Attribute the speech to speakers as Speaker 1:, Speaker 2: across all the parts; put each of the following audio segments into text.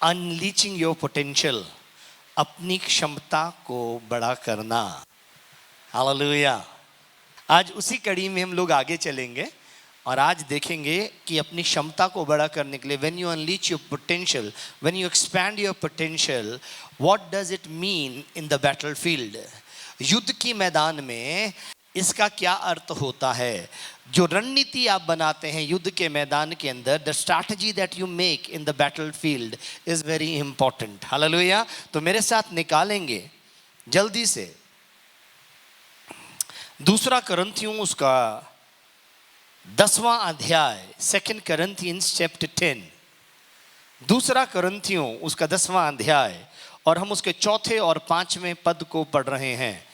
Speaker 1: अनलीचिंग your potential, अपनी क्षमता को बड़ा करना। हालेलुया। आज उसी कड़ी में हम लोग आगे चलेंगे और आज देखेंगे कि अपनी क्षमता को बड़ा करने के लिए when you unleash your potential, when you expand your potential, what does it mean in the battlefield. युद्ध की मैदान में इसका क्या अर्थ होता है। जो रणनीति आप बनाते हैं युद्ध के मैदान के अंदर, the strategy that you make in the battlefield is very important. Hallelujah. तो मेरे साथ निकालेंगे जल्दी से दूसरा करंथियों उसका 10वां अध्याय, 2 Corinthians chapter 10। दूसरा करंथियों उसका 10वां अध्याय और हम उसके चौथे और 5वें पद को पढ़ रहे हैं।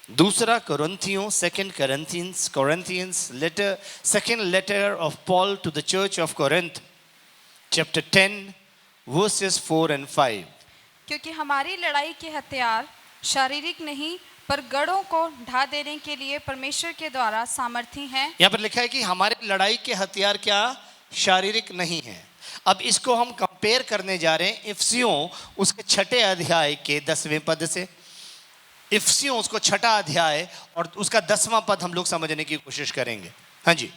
Speaker 1: दूसरा करंथियों, 2 Corinthians letter, second letter of Paul to the church of Corinth, chapter 10 verses 4 and 5।
Speaker 2: क्योंकि हमारी लड़ाई के हथियार शारीरिक नहीं पर गढ़ों को ढा देने के लिए परमेश्वर के द्वारा सामर्थी हैं।
Speaker 1: यहाँ पर लिखा है कि हमारे लड़ाई के हथियार क्या शारीरिक नहीं है। अब इसको हम कंपेयर करने जा रहे हैं इफिसियों उसके 6 अध्याय के 10वें पद से। इफिसियों उसको 6 अध्याय और उसका 10वां पद हम लोग समझने की कोशिश करेंगे। हाँ जी।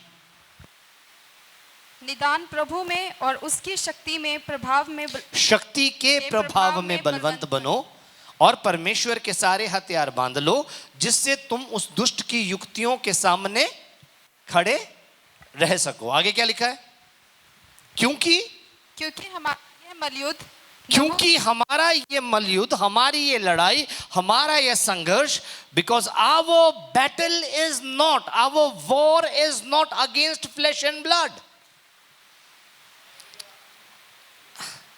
Speaker 2: निदान प्रभु में और उसकी शक्ति में प्रभाव में
Speaker 1: शक्ति के प्रभाव में बलवंत बनो और परमेश्वर के सारे हथियार बांध लो, जिससे तुम उस दुष्ट की युक्तियों के सामने खड़े रह सको। आगे क्या लिखा है? क्योंकि हमारा ये मलयुद्ध, हमारी ये लड़ाई, हमारा ये संघर्ष, because our battle is not, our war is not against flesh and blood.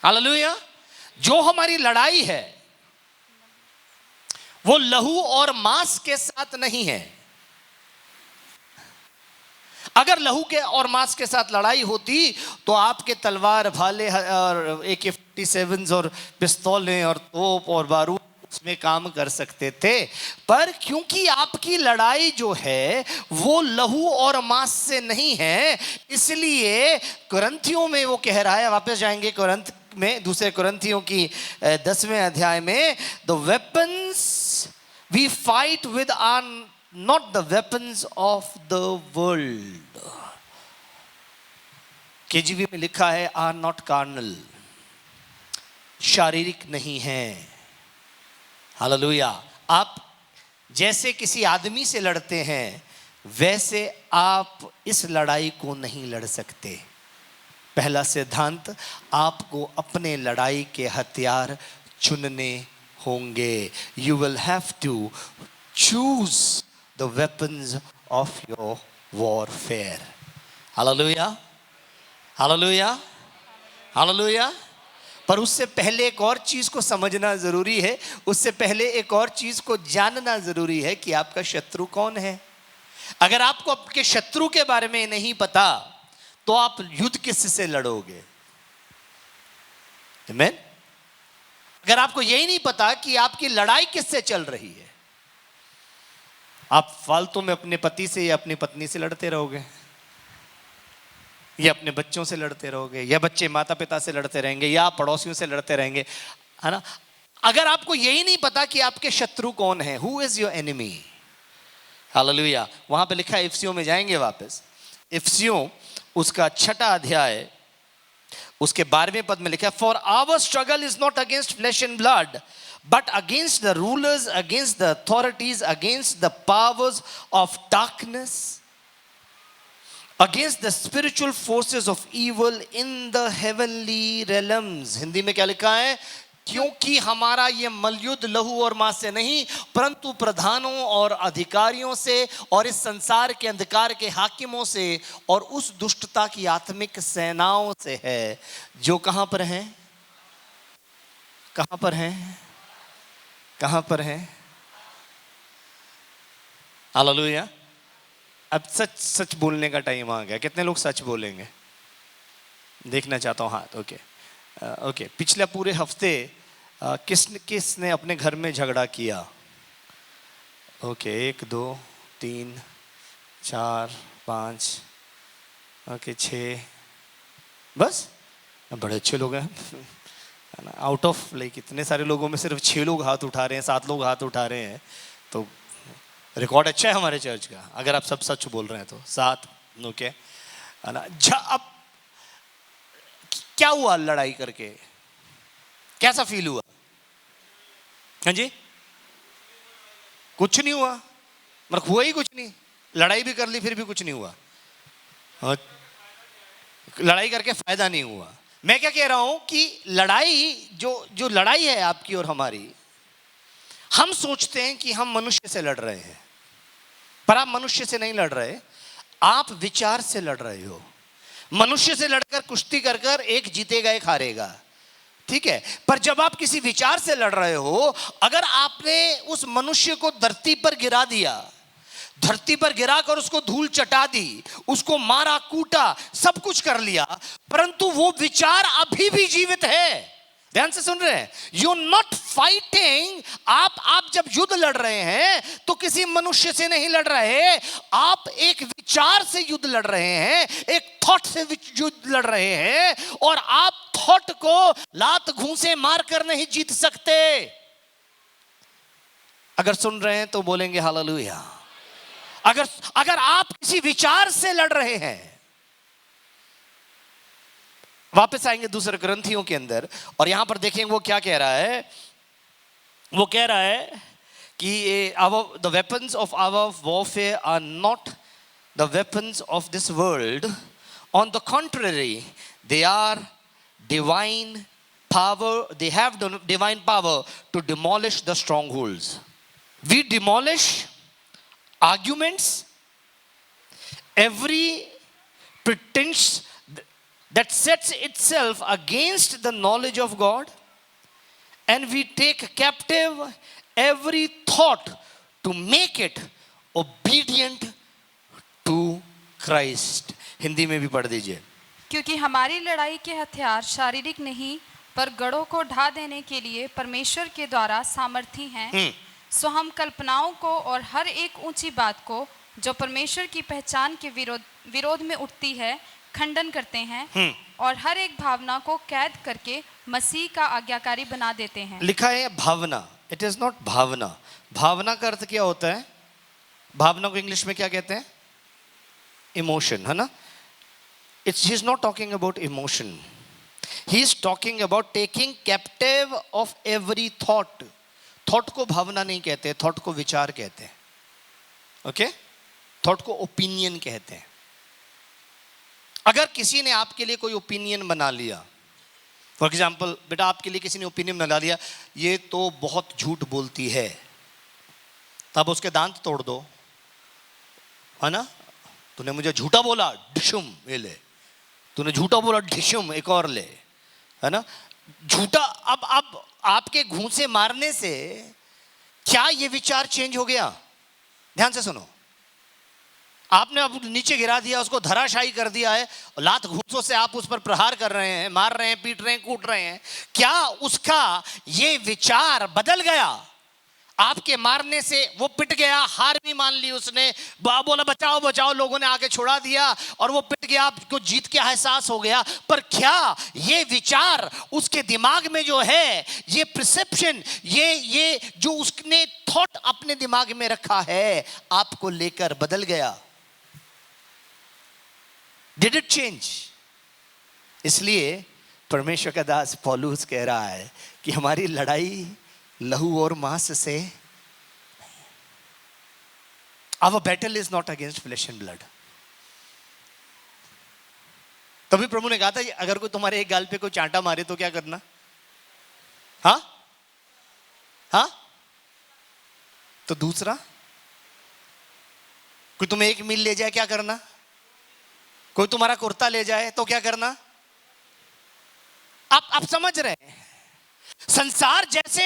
Speaker 1: Hallelujah. जो हमारी लड़ाई है वो लहू और मांस के साथ नहीं है। अगर लहू के और मांस के साथ लड़ाई होती तो आपके तलवार, भाले और AK-47 और पिस्तौलें और तोप और बारूद उसमें काम कर सकते थे। पर क्योंकि आपकी लड़ाई जो है वो लहू और मांस से नहीं है, इसलिए कुरिन्थियों में वो कह रहा है, वापस जाएंगे कुरिन्थ में, दूसरे कुरिन्थियों की 10वें अध्याय में, the weapons we fight with are not the weapons of the world. KJV में लिखा है आर नॉट कार्नल, शारीरिक नहीं है। हालेलुया। आप जैसे किसी आदमी से लड़ते हैं वैसे आप इस लड़ाई को नहीं लड़ सकते। पहला सिद्धांत, आपको अपने लड़ाई के हथियार चुनने होंगे। You will have to choose the weapons of your warfare. Hallelujah, hallelujah, hallelujah. पर उससे पहले एक और चीज को समझना जरूरी है, उससे पहले एक और चीज को जानना जरूरी है कि आपका शत्रु कौन है। अगर आपको आपके शत्रु के बारे में नहीं पता तो आप युद्ध किससे लड़ोगे? आमीन। अगर आपको यही नहीं पता कि आपकी लड़ाई किससे चल रही है, आप फालतू में अपने पति से या अपनी पत्नी से लड़ते रहोगे, या अपने बच्चों से लड़ते रहोगे, या बच्चे माता पिता से लड़ते रहेंगे, या पड़ोसियों से लड़ते रहेंगे, है ना। अगर आपको यही नहीं पता कि आपके शत्रु कौन है, who is your enemy. Hallelujah. वहां पे लिखा है, इफिसियों में जाएंगे वापस, इफिसियों उसका 6 अध्याय उसके 12वें पद में लिखा है, for our struggle is not against flesh and blood but against the rulers, against the authorities, against the powers of darkness, against the spiritual forces of evil in the heavenly realms. Hindi में क्या लिखा है? क्योंकि हमारा ये मलयुद्ध लहू और मांस से नहीं परंतु प्रधानों और अधिकारियों से और इस संसार के अंधकार के हाकिमों से और उस दुष्टता की आत्मिक सेनाओं से है जो कहां पर हैं? कहां पर हैं? कहां पर हैं? हालेलुया। अब सच सच बोलने का टाइम आ गया। कितने लोग सच बोलेंगे? देखना चाहता हूं हाथ। ओके। पिछले पूरे हफ्ते किसने अपने घर में झगड़ा किया? ओके, 1 2 3 4 5 ओके 6, बस बड़े अच्छे लोग हैं, है ना। आउट ऑफ लाइक इतने सारे लोगों में सिर्फ 6 लोग हाथ उठा रहे हैं, 7 लोग हाथ उठा रहे हैं, तो रिकॉर्ड अच्छा है हमारे चर्च का। अगर आप सब सच बोल रहे हैं तो 7, ओके, है ना। अब क्या हुआ लड़ाई करके, कैसा फील हुआ? हाँ जी, कुछ नहीं हुआ, मतलब हुआ ही कुछ नहीं। लड़ाई भी कर ली फिर भी कुछ नहीं हुआ। हाँ, लड़ाई करके फायदा नहीं हुआ। मैं क्या कह रहा हूं कि लड़ाई जो लड़ाई है आपकी और हमारी, हम सोचते हैं कि हम मनुष्य से लड़ रहे हैं, पर आप मनुष्य से नहीं लड़ रहे, आप विचार से लड़ रहे हो। मनुष्य से लड़कर कुश्ती कर कर एक जीतेगा एक हारेगा, ठीक है, पर जब आप किसी विचार से लड़ रहे हो, अगर आपने उस मनुष्य को धरती पर गिरा दिया, धरती पर गिराकर उसको धूल चटा दी, उसको मारा कूटा, सब कुछ कर लिया, परंतु वो विचार अभी भी जीवित है। ध्यान से सुन रहे हैं, यू नॉट फाइटिंग। आप जब युद्ध लड़ रहे हैं तो किसी मनुष्य से नहीं लड़ रहे, आप एक विचार से युद्ध लड़ रहे हैं, एक थॉट से युद्ध लड़ रहे हैं, और आप थॉट को लात घूंसे मार कर नहीं जीत सकते। अगर सुन रहे हैं तो बोलेंगे हालेलुया। अगर आप किसी विचार से लड़ रहे हैं, वापस आएंगे दूसरे ग्रंथियों के अंदर, और यहां पर देखेंगे वो क्या कह रहा है। वो कह रहा है कि the weapons of our warfare are not the weapons of this world, on the contrary they are divine power, they have divine power to demolish the strongholds. We demolish arguments, every pretense that sets itself against the knowledge of God, and we take captive every thought to make it obedient to Christ। Hindi में भी पढ़ दीजिए।
Speaker 2: क्योंकि हमारी लड़ाई के हथियार शारीरिक नहीं पर गढ़ों को ढा देने के लिए परमेश्वर के द्वारा सामर्थी हैं। सो हम कल्पनाओं को और हर एक ऊंची बात को जो परमेश्वर की पहचान के विरोध में उठती है खंडन करते हैं, और हर एक भावना को कैद करके मसीह का आज्ञाकारी बना देते हैं।
Speaker 1: लिखा है भावना, इट इज नॉट भावना। भावना का अर्थ क्या होता है? भावना को इंग्लिश में क्या कहते हैं? इमोशन, है ना। He is not talking about emotion, he is talking about taking captive of every thought. Thought को भावना नहीं कहते, थॉट को विचार कहते हैं, ओके। थॉट को ओपिनियन कहते हैं। अगर किसी ने आपके लिए कोई ओपिनियन बना लिया, फॉर एग्जाम्पल, बेटा आपके लिए किसी ने ओपिनियन बना लिया, ये तो बहुत झूठ बोलती है, तब उसके दांत तोड़ दो, है ना। तूने मुझे झूठा बोला, डिशुम ये ले, तूने झूठा बोला, डिशुम एक और ले, है ना। झूठा, अब आपके घूंसे मारने से क्या ये विचार चेंज हो गया? ध्यान से सुनो, आपने अब नीचे गिरा दिया, उसको धराशायी कर दिया है, लात घूंसों से आप उस पर प्रहार कर रहे हैं, मार रहे हैं, पीट रहे हैं, कूट रहे हैं, क्या उसका ये विचार बदल गया? आपके मारने से वो पिट गया, हार भी मान ली उसने, बोला बचाओ बचाओ, लोगों ने आके छुड़ा दिया और वो पिट गया, आपको जीत के एहसास हो गया। पर क्या ये विचार उसके दिमाग में जो है, ये परसेप्शन, ये जो उसने थॉट अपने दिमाग में रखा है, आपको लेकर बदल गया? Did it change? इसलिए परमेश्वर का दास पौलुस कह रहा है कि हमारी लड़ाई लहू और मांस से, our battle is not against flesh and blood. तभी प्रभु ने कहा था अगर कोई तुम्हारे एक गाल पे कोई चांटा मारे तो क्या करना? हाँ, तो दूसरा, कोई तुम्हें एक मील ले जाए क्या करना? कोई तुम्हारा कुर्ता ले जाए तो क्या करना? आप समझ रहे हैं? संसार जैसे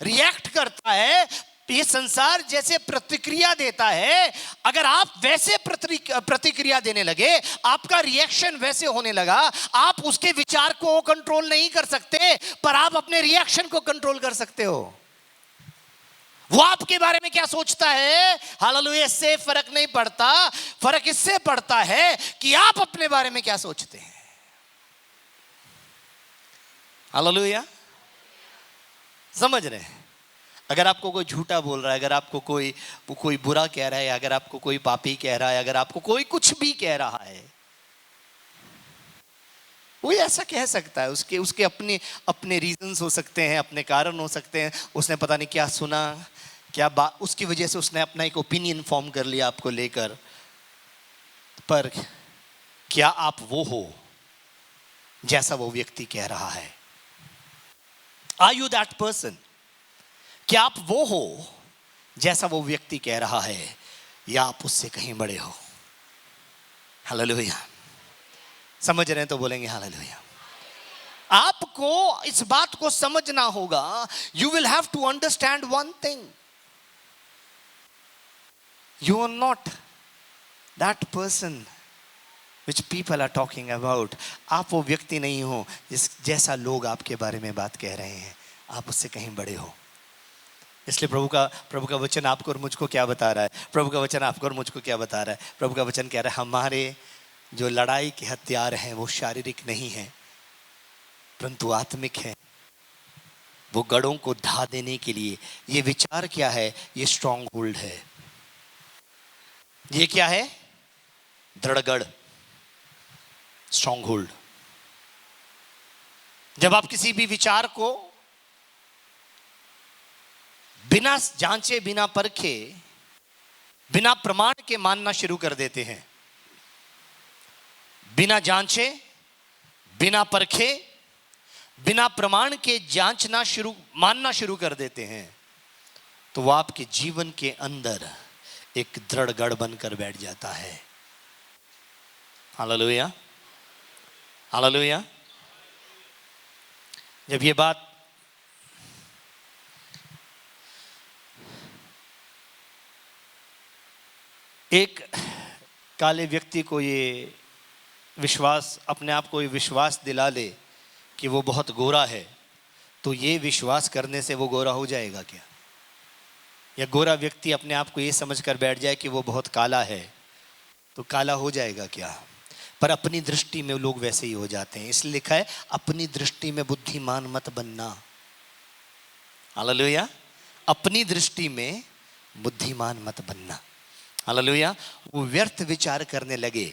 Speaker 1: रिएक्ट करता है, ये संसार जैसे प्रतिक्रिया देता है, अगर आप वैसे प्रतिक्रिया देने लगे, आपका रिएक्शन वैसे होने लगा, आप उसके विचार को कंट्रोल नहीं कर सकते, पर आप अपने रिएक्शन को कंट्रोल कर सकते हो। वो आपके बारे में क्या सोचता है, हालेलुया, इससे फर्क नहीं पड़ता। फर्क इससे पड़ता है कि आप अपने बारे में क्या सोचते हैं। हालेलुया, समझ रहे हैं? अगर आपको कोई झूठा बोल रहा है, अगर आपको कोई बुरा कह रहा है, अगर आपको कोई पापी कह रहा है, अगर आपको कोई कुछ भी कह रहा है, वो ऐसा कह सकता है। उसके अपने अपने रीजंस हो सकते हैं, अपने कारण हो सकते हैं। उसने पता नहीं क्या सुना, क्या बात, उसकी वजह से उसने अपना एक ओपिनियन फॉर्म कर लिया आपको लेकर। पर क्या आप वो हो जैसा वो व्यक्ति कह रहा है? Are you that person? क्या आप वो हो जैसा वो व्यक्ति कह रहा है, या आप उससे कहीं बड़े हो? हालेलुया, समझ रहे हैं तो बोलेंगे हालेलुया। आपको इस बात को समझना होगा। You will have to understand one thing, you are not that person which people are talking about. आप वो व्यक्ति नहीं हो जैसा लोग आपके बारे में बात कह रहे हैं। आप उससे कहीं बड़े हो। इसलिए प्रभु का वचन आपको और मुझको क्या बता रहा है? प्रभु का वचन आपको और मुझको क्या बता रहा है? प्रभु का वचन कह रहा है हमारे जो लड़ाई के हथियार हैं वो शारीरिक नहीं है, परंतु आत्मिक है। वो गढ़ों को ढा देने के लिए। ये विचार क्या है? ये स्ट्रॉन्ग होल्ड है। ये क्या है? दृढ़गढ़, स्ट्रॉन्ग होल्ड। जब आप किसी भी विचार को बिना जांचे, बिना परखे, बिना प्रमाण के मानना शुरू कर देते हैं, बिना जांचे, बिना परखे, बिना प्रमाण के मानना शुरू कर देते हैं, तो वो आपके जीवन के अंदर एक दृढ़ गढ़ बनकर बैठ जाता है। Hallelujah, hallelujah. जब ये बात एक काले व्यक्ति को ये विश्वास, अपने आप को ये विश्वास दिला ले कि वो बहुत गोरा है, तो ये विश्वास करने से वो गोरा हो जाएगा क्या? या गोरा व्यक्ति अपने आप को ये समझकर बैठ जाए कि वो बहुत काला है, तो काला हो जाएगा क्या? पर अपनी दृष्टि में लोग वैसे ही हो जाते हैं। इसलिए लिखा है अपनी दृष्टि में बुद्धिमान मत बनना। हालेलुया, अपनी दृष्टि में बुद्धिमान मत बनना। हालेलुया। वो व्यर्थ विचार करने लगे।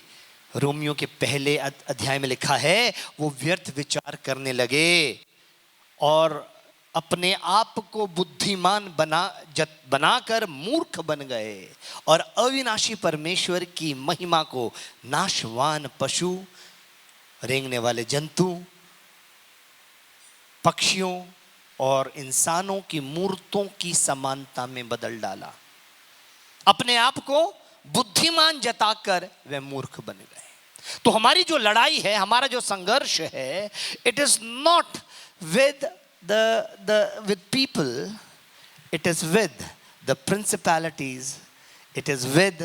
Speaker 1: रोमियो के पहले अध्याय में लिखा है वो व्यर्थ विचार करने लगे और अपने आप को बुद्धिमान बनाकर मूर्ख बन गए और अविनाशी परमेश्वर की महिमा को नाशवान पशु, रेंगने वाले जंतु, पक्षियों और इंसानों की मूर्तों की समानता में बदल डाला। अपने आप को बुद्धिमान जताकर वे मूर्ख बन गए। तो हमारी जो लड़ाई है, हमारा जो संघर्ष है, it is not with with people, it is with the principalities, it is with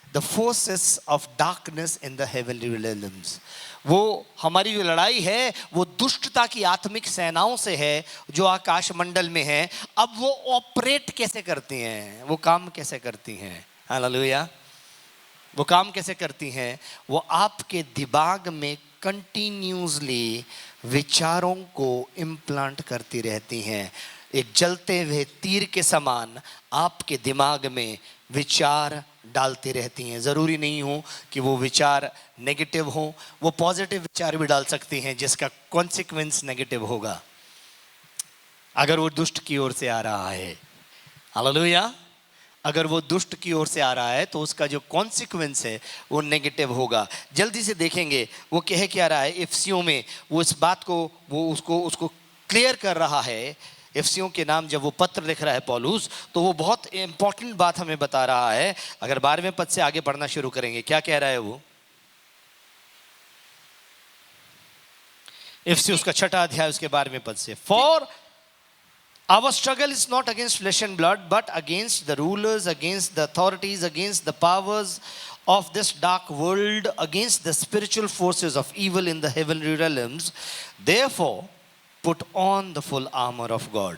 Speaker 1: the forces of darkness in the heavenly realms. वो हमारी जो लड़ाई है वो दुष्टता की आत्मिक सेनाओं से है जो आकाश मंडल में है। अब वो ऑपरेट कैसे करती हैं, वो काम कैसे करती हैं? हालेलुया। वो काम कैसे करती हैं? वो आपके दिमाग में कंटिन्यूसली विचारों को इम्प्लांट करती रहती हैं। एक जलते हुए तीर के समान आपके दिमाग में विचार डालती रहती हैं। ज़रूरी नहीं हो कि वो विचार नेगेटिव हो, वो पॉजिटिव विचार भी डाल सकती हैं जिसका कॉन्सिक्वेंस नेगेटिव होगा अगर वो दुष्ट की ओर से आ रहा है। हालेलुया। अगर वो दुष्ट की ओर से आ रहा है तो उसका जो कॉन्सिक्वेंस है वो नेगेटिव होगा। जल्दी से देखेंगे वो कह क्या रहा है इफिसियों में। वो इस बात को वो उसको क्लियर कर रहा है। इफिसियों के नाम जब वो पत्र लिख रहा है पौलुस, तो वो बहुत इंपॉर्टेंट बात हमें बता रहा है। अगर 12वें पद से आगे पढ़ना शुरू करेंगे, क्या कह रहा है वो? इफिसियों उसका 6वां अध्याय उसके 12वें पद से, for our struggle is not against flesh and blood, but against the rulers, against the authorities, against the powers of this dark world, against the spiritual forces of evil in the heavenly realms. Therefore, put on the full armor of God.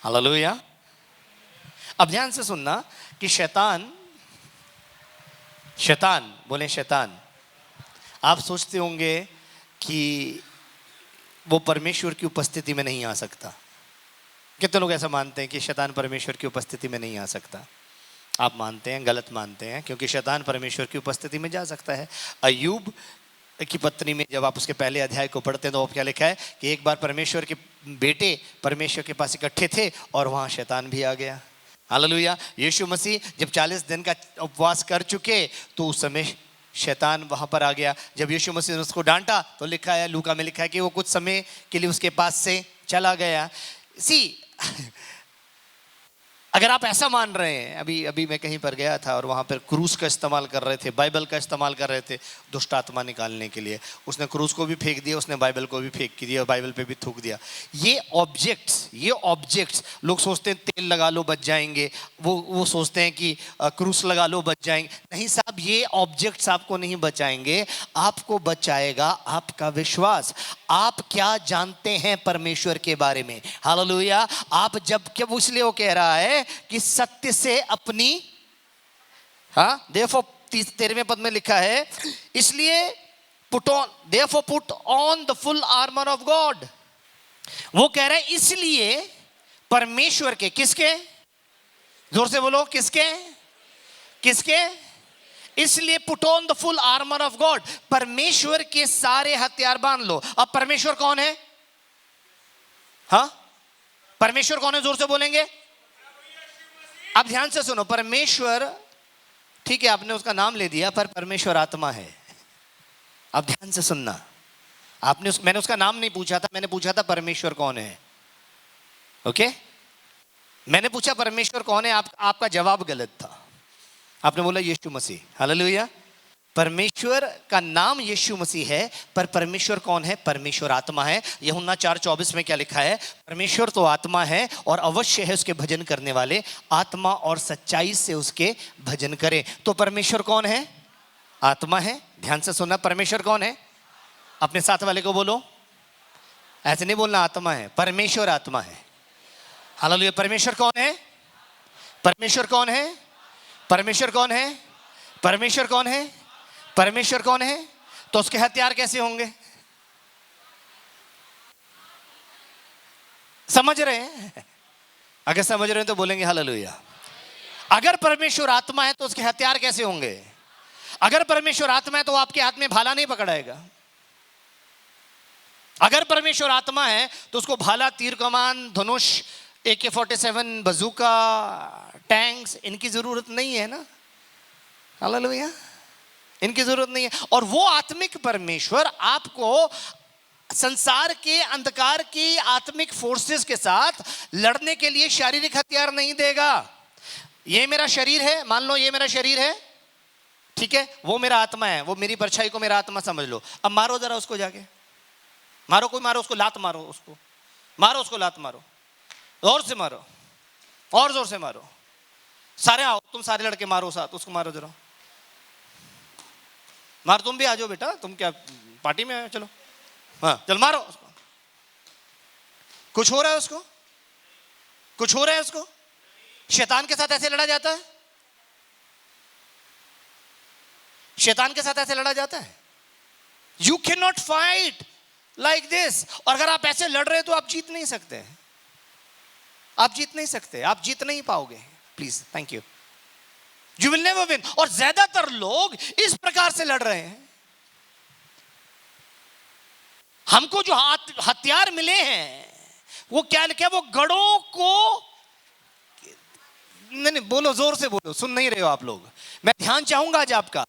Speaker 1: Hallelujah. अब ध्यान से सुनना कि शैतान बोले शैतान। आप सोचते होंगे कि वो परमेश्वर की उपस्थिति में नहीं आ सकता। कितने लोग ऐसा मानते हैं कि शैतान परमेश्वर की उपस्थिति में नहीं आ सकता? आप मानते हैं, गलत मानते हैं, क्योंकि शैतान परमेश्वर की उपस्थिति में जा सकता है। अय्यूब की पत्नी में जब आप उसके पहले अध्याय को पढ़ते हैं तो क्या लिखा है कि एक बार परमेश्वर के बेटे परमेश्वर के पास इकट्ठे थे और वहां शैतान भी आ गया। हालेलुया। यीशु मसीह जब 40 दिन का उपवास कर चुके तो उस समय शैतान वहां पर आ गया। जब यीशु मसीह ने उसको डांटा तो लिखा है, लूका में लिखा है कि वो कुछ समय के लिए उसके पास से चला गया। अगर आप ऐसा मान रहे हैं, अभी मैं कहीं पर गया था और वहाँ पर क्रूस का इस्तेमाल कर रहे थे, बाइबल का इस्तेमाल कर रहे थे दुष्ट आत्मा निकालने के लिए। उसने क्रूस को भी फेंक दिया, उसने बाइबल को भी फेंक दिया, बाइबल पे भी थूक दिया। ये ऑब्जेक्ट्स लोग सोचते हैं तेल लगा लो बच जाएंगे, वो सोचते हैं कि क्रूस लगा लो बच जाएंगे। नहीं साहब, ये ऑब्जेक्ट्स आपको नहीं बचाएंगे, आपको बचाएगा आपका विश्वास। आप क्या जानते हैं परमेश्वर के बारे में? हालेलुया। आप जब इसलिए वो कह रहा है कि सत्य से अपनी, देखो 13वें पद में लिखा है, इसलिए put on the full armour of God. वो कह रहे हैं इसलिए परमेश्वर के, किसके? जोर से बोलो, किसके? इसलिए put on the full armour of God, परमेश्वर के सारे हथियार बांध लो। अब परमेश्वर कौन है? परमेश्वर कौन है? जोर से बोलेंगे। अब ध्यान से सुनो, परमेश्वर, ठीक है आपने उसका नाम ले दिया, पर परमेश्वर आत्मा है। अब ध्यान से सुनना, मैंने उसका नाम नहीं पूछा था, मैंने पूछा था परमेश्वर कौन है। ओके, मैंने पूछा परमेश्वर कौन है, आपका जवाब गलत था। आपने बोला यीशु मसीह। हालेलुया। परमेश्वर का नाम यीशु मसीह है, पर परमेश्वर कौन है? परमेश्वर आत्मा है। यूहन्ना 4:24 में क्या लिखा है? परमेश्वर तो आत्मा है और अवश्य है उसके भजन करने वाले आत्मा और सच्चाई से उसके भजन करें। तो परमेश्वर कौन है? आत्मा है। ध्यान से सुनना, परमेश्वर कौन है? अपने साथ वाले को बोलो, ऐसे नहीं बोलना आत्मा है, परमेश्वर आत्मा है। हालेलुया। परमेश्वर कौन है? परमेश्वर कौन है? परमेश्वर कौन है? परमेश्वर कौन है? परमेश्वर कौन है? तो उसके हथियार कैसे होंगे? समझ रहे हैं? अगर समझ रहे हैं तो बोलेंगे हालेलुया। अगर परमेश्वर आत्मा है तो उसके हथियार कैसे होंगे? अगर परमेश्वर आत्मा है तो आपके हाथ में भाला नहीं पकड़ाएगा। अगर परमेश्वर आत्मा है तो उसको भाला, तीर कमान, धनुष, AK-47, बजूका, टैंक्स, इनकी जरूरत नहीं है ना। हालेलुया। इनकी जरूरत नहीं है। और वो आत्मिक परमेश्वर आपको संसार के अंधकार की आत्मिक फोर्सेस के साथ लड़ने के लिए शारीरिक हथियार नहीं देगा। ये मेरा शरीर है, मान लो ये मेरा शरीर है, ठीक है, वो मेरा आत्मा है, वो मेरी परछाई को मेरा आत्मा समझ लो। अब मारो जरा उसको, जाके मारो, कोई मारो उसको, लात मारो उसको, मारो उसको, लात मारो, जोर से मारो, और जोर से मारो। सारे आओ, तुम सारे लड़के मारो साथ, उसको मारो जरा, मार। तुम भी आ जाओ बेटा, तुम क्या पार्टी में आए? चलो, हाँ चल मारो उसको। कुछ हो रहा है उसको? कुछ हो रहा है उसको? शैतान के साथ ऐसे लड़ा जाता है? शैतान के साथ ऐसे लड़ा जाता है? You can not fight like this. और अगर आप ऐसे लड़ रहे हो तो आप जीत नहीं सकते, आप जीत नहीं सकते, आप जीत नहीं पाओगे। Please, thank you. You will never win। और ज्यादातर लोग इस प्रकार से लड़ रहे हैं। हमको जो हथियार मिले हैं वो क्या? वो गढ़ों को, नहीं बोलो, जोर से बोलो, सुन नहीं रहे हो आप लोग। मैं ध्यान चाहूंगा आज आपका।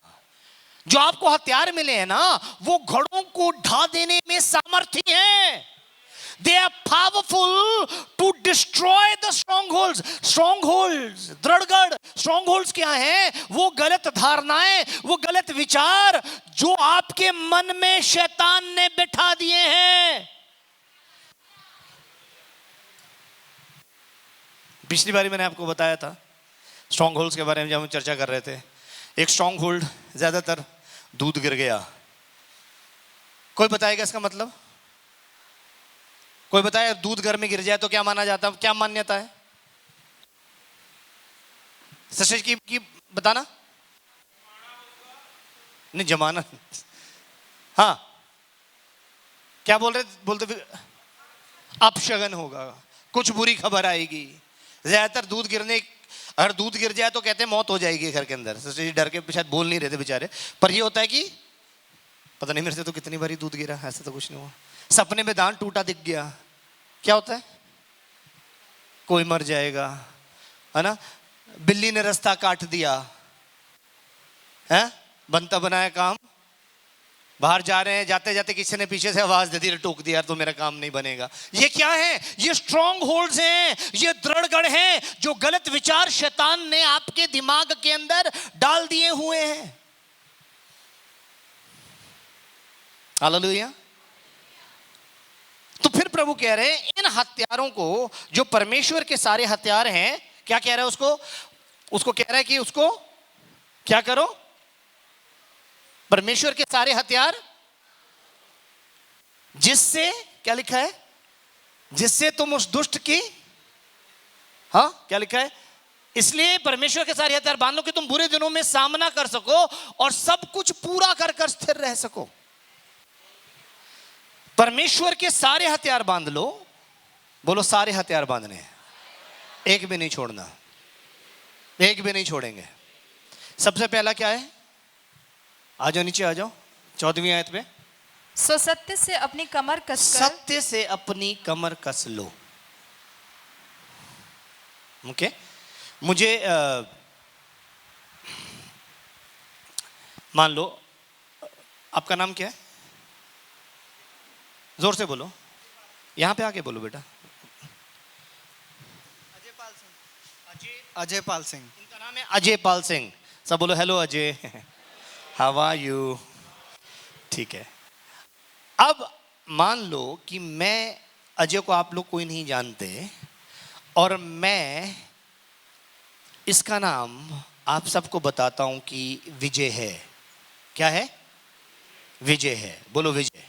Speaker 1: जो आपको हथियार मिले हैं ना, वो गढ़ों को ढा देने में सामर्थ्य है। They are powerful to destroy the strongholds। strongholds, दृढ़गढ़, strongholds क्या है? वो गलत धारणाएं, वो गलत विचार जो आपके मन में शैतान ने बिठा दिए हैं। पिछली बारी मैंने आपको बताया था स्ट्रॉन्गहोल्ड्स के बारे में, जब हम चर्चा कर रहे थे। एक स्ट्रॉन्गहोल्ड, ज्यादातर दूध गिर गया। कोई बताएगा इसका मतलब? कोई बताए दूध घर में गिर जाए तो क्या माना जाता है? क्या मान्यता है? सच की बताना। नहीं, जमाना, हाँ क्या बोल रहे बोलते अपशगन होगा, कुछ बुरी खबर आएगी। ज्यादातर दूध गिरने, अगर दूध गिर जाए तो कहते हैं मौत हो जाएगी घर के अंदर, डर के शायद बोल नहीं रहे थे बेचारे। पर ये होता है कि पता नहीं मेरे से तो कितनी बारी दूध गिरा, ऐसा तो कुछ नहीं हुआ। सपने में दांत टूटा दिख गया, क्या होता है? कोई मर जाएगा, है ना। बिल्ली ने रास्ता काट दिया है, बनता बनाया काम। बाहर जा रहे हैं, जाते जाते किसी ने पीछे से आवाज दे दी, टोक दिया, तो मेरा काम नहीं बनेगा। ये क्या है? ये स्ट्रॉन्ग होल्ड्स हैं, ये दृढ़गढ़ हैं जो गलत विचार शैतान ने आपके दिमाग के अंदर डाल दिए हुए हैं। हालेलुया। तो फिर प्रभु कह रहे हैं इन हथियारों को, जो परमेश्वर के सारे हथियार हैं, क्या कह रहा है उसको कह रहा है कि उसको क्या करो? परमेश्वर के सारे हथियार, जिससे क्या लिखा है? जिससे तुम उस दुष्ट की, हाँ क्या लिखा है? इसलिए परमेश्वर के सारे हथियार बांध लो कि तुम बुरे दिनों में सामना कर सको और सब कुछ पूरा कर कर स्थिर रह सको। परमेश्वर के सारे हथियार बांध लो। बोलो सारे हथियार बांधने, एक भी नहीं छोड़ना, एक भी नहीं छोड़ेंगे। सबसे पहला क्या है? आ जाओ नीचे, आ जाओ 14वीं आयत पे।
Speaker 2: सो सत्य से अपनी कमर कसकर,
Speaker 1: सत्य से अपनी कमर कस लो। ओके, मुझे मान लो आपका नाम क्या है? जोर से बोलो, यहां पे आके बोलो बेटा।
Speaker 3: अजय पाल सिंह।
Speaker 1: इनका नाम है अजय पाल सिंह। सब बोलो hello Ajay, how are you? ठीक है। अब मान लो कि मैं अजय को आप लोग कोई नहीं जानते और मैं इसका नाम आप सबको बताता हूं कि विजय है। क्या है? विजय है। बोलो विजय।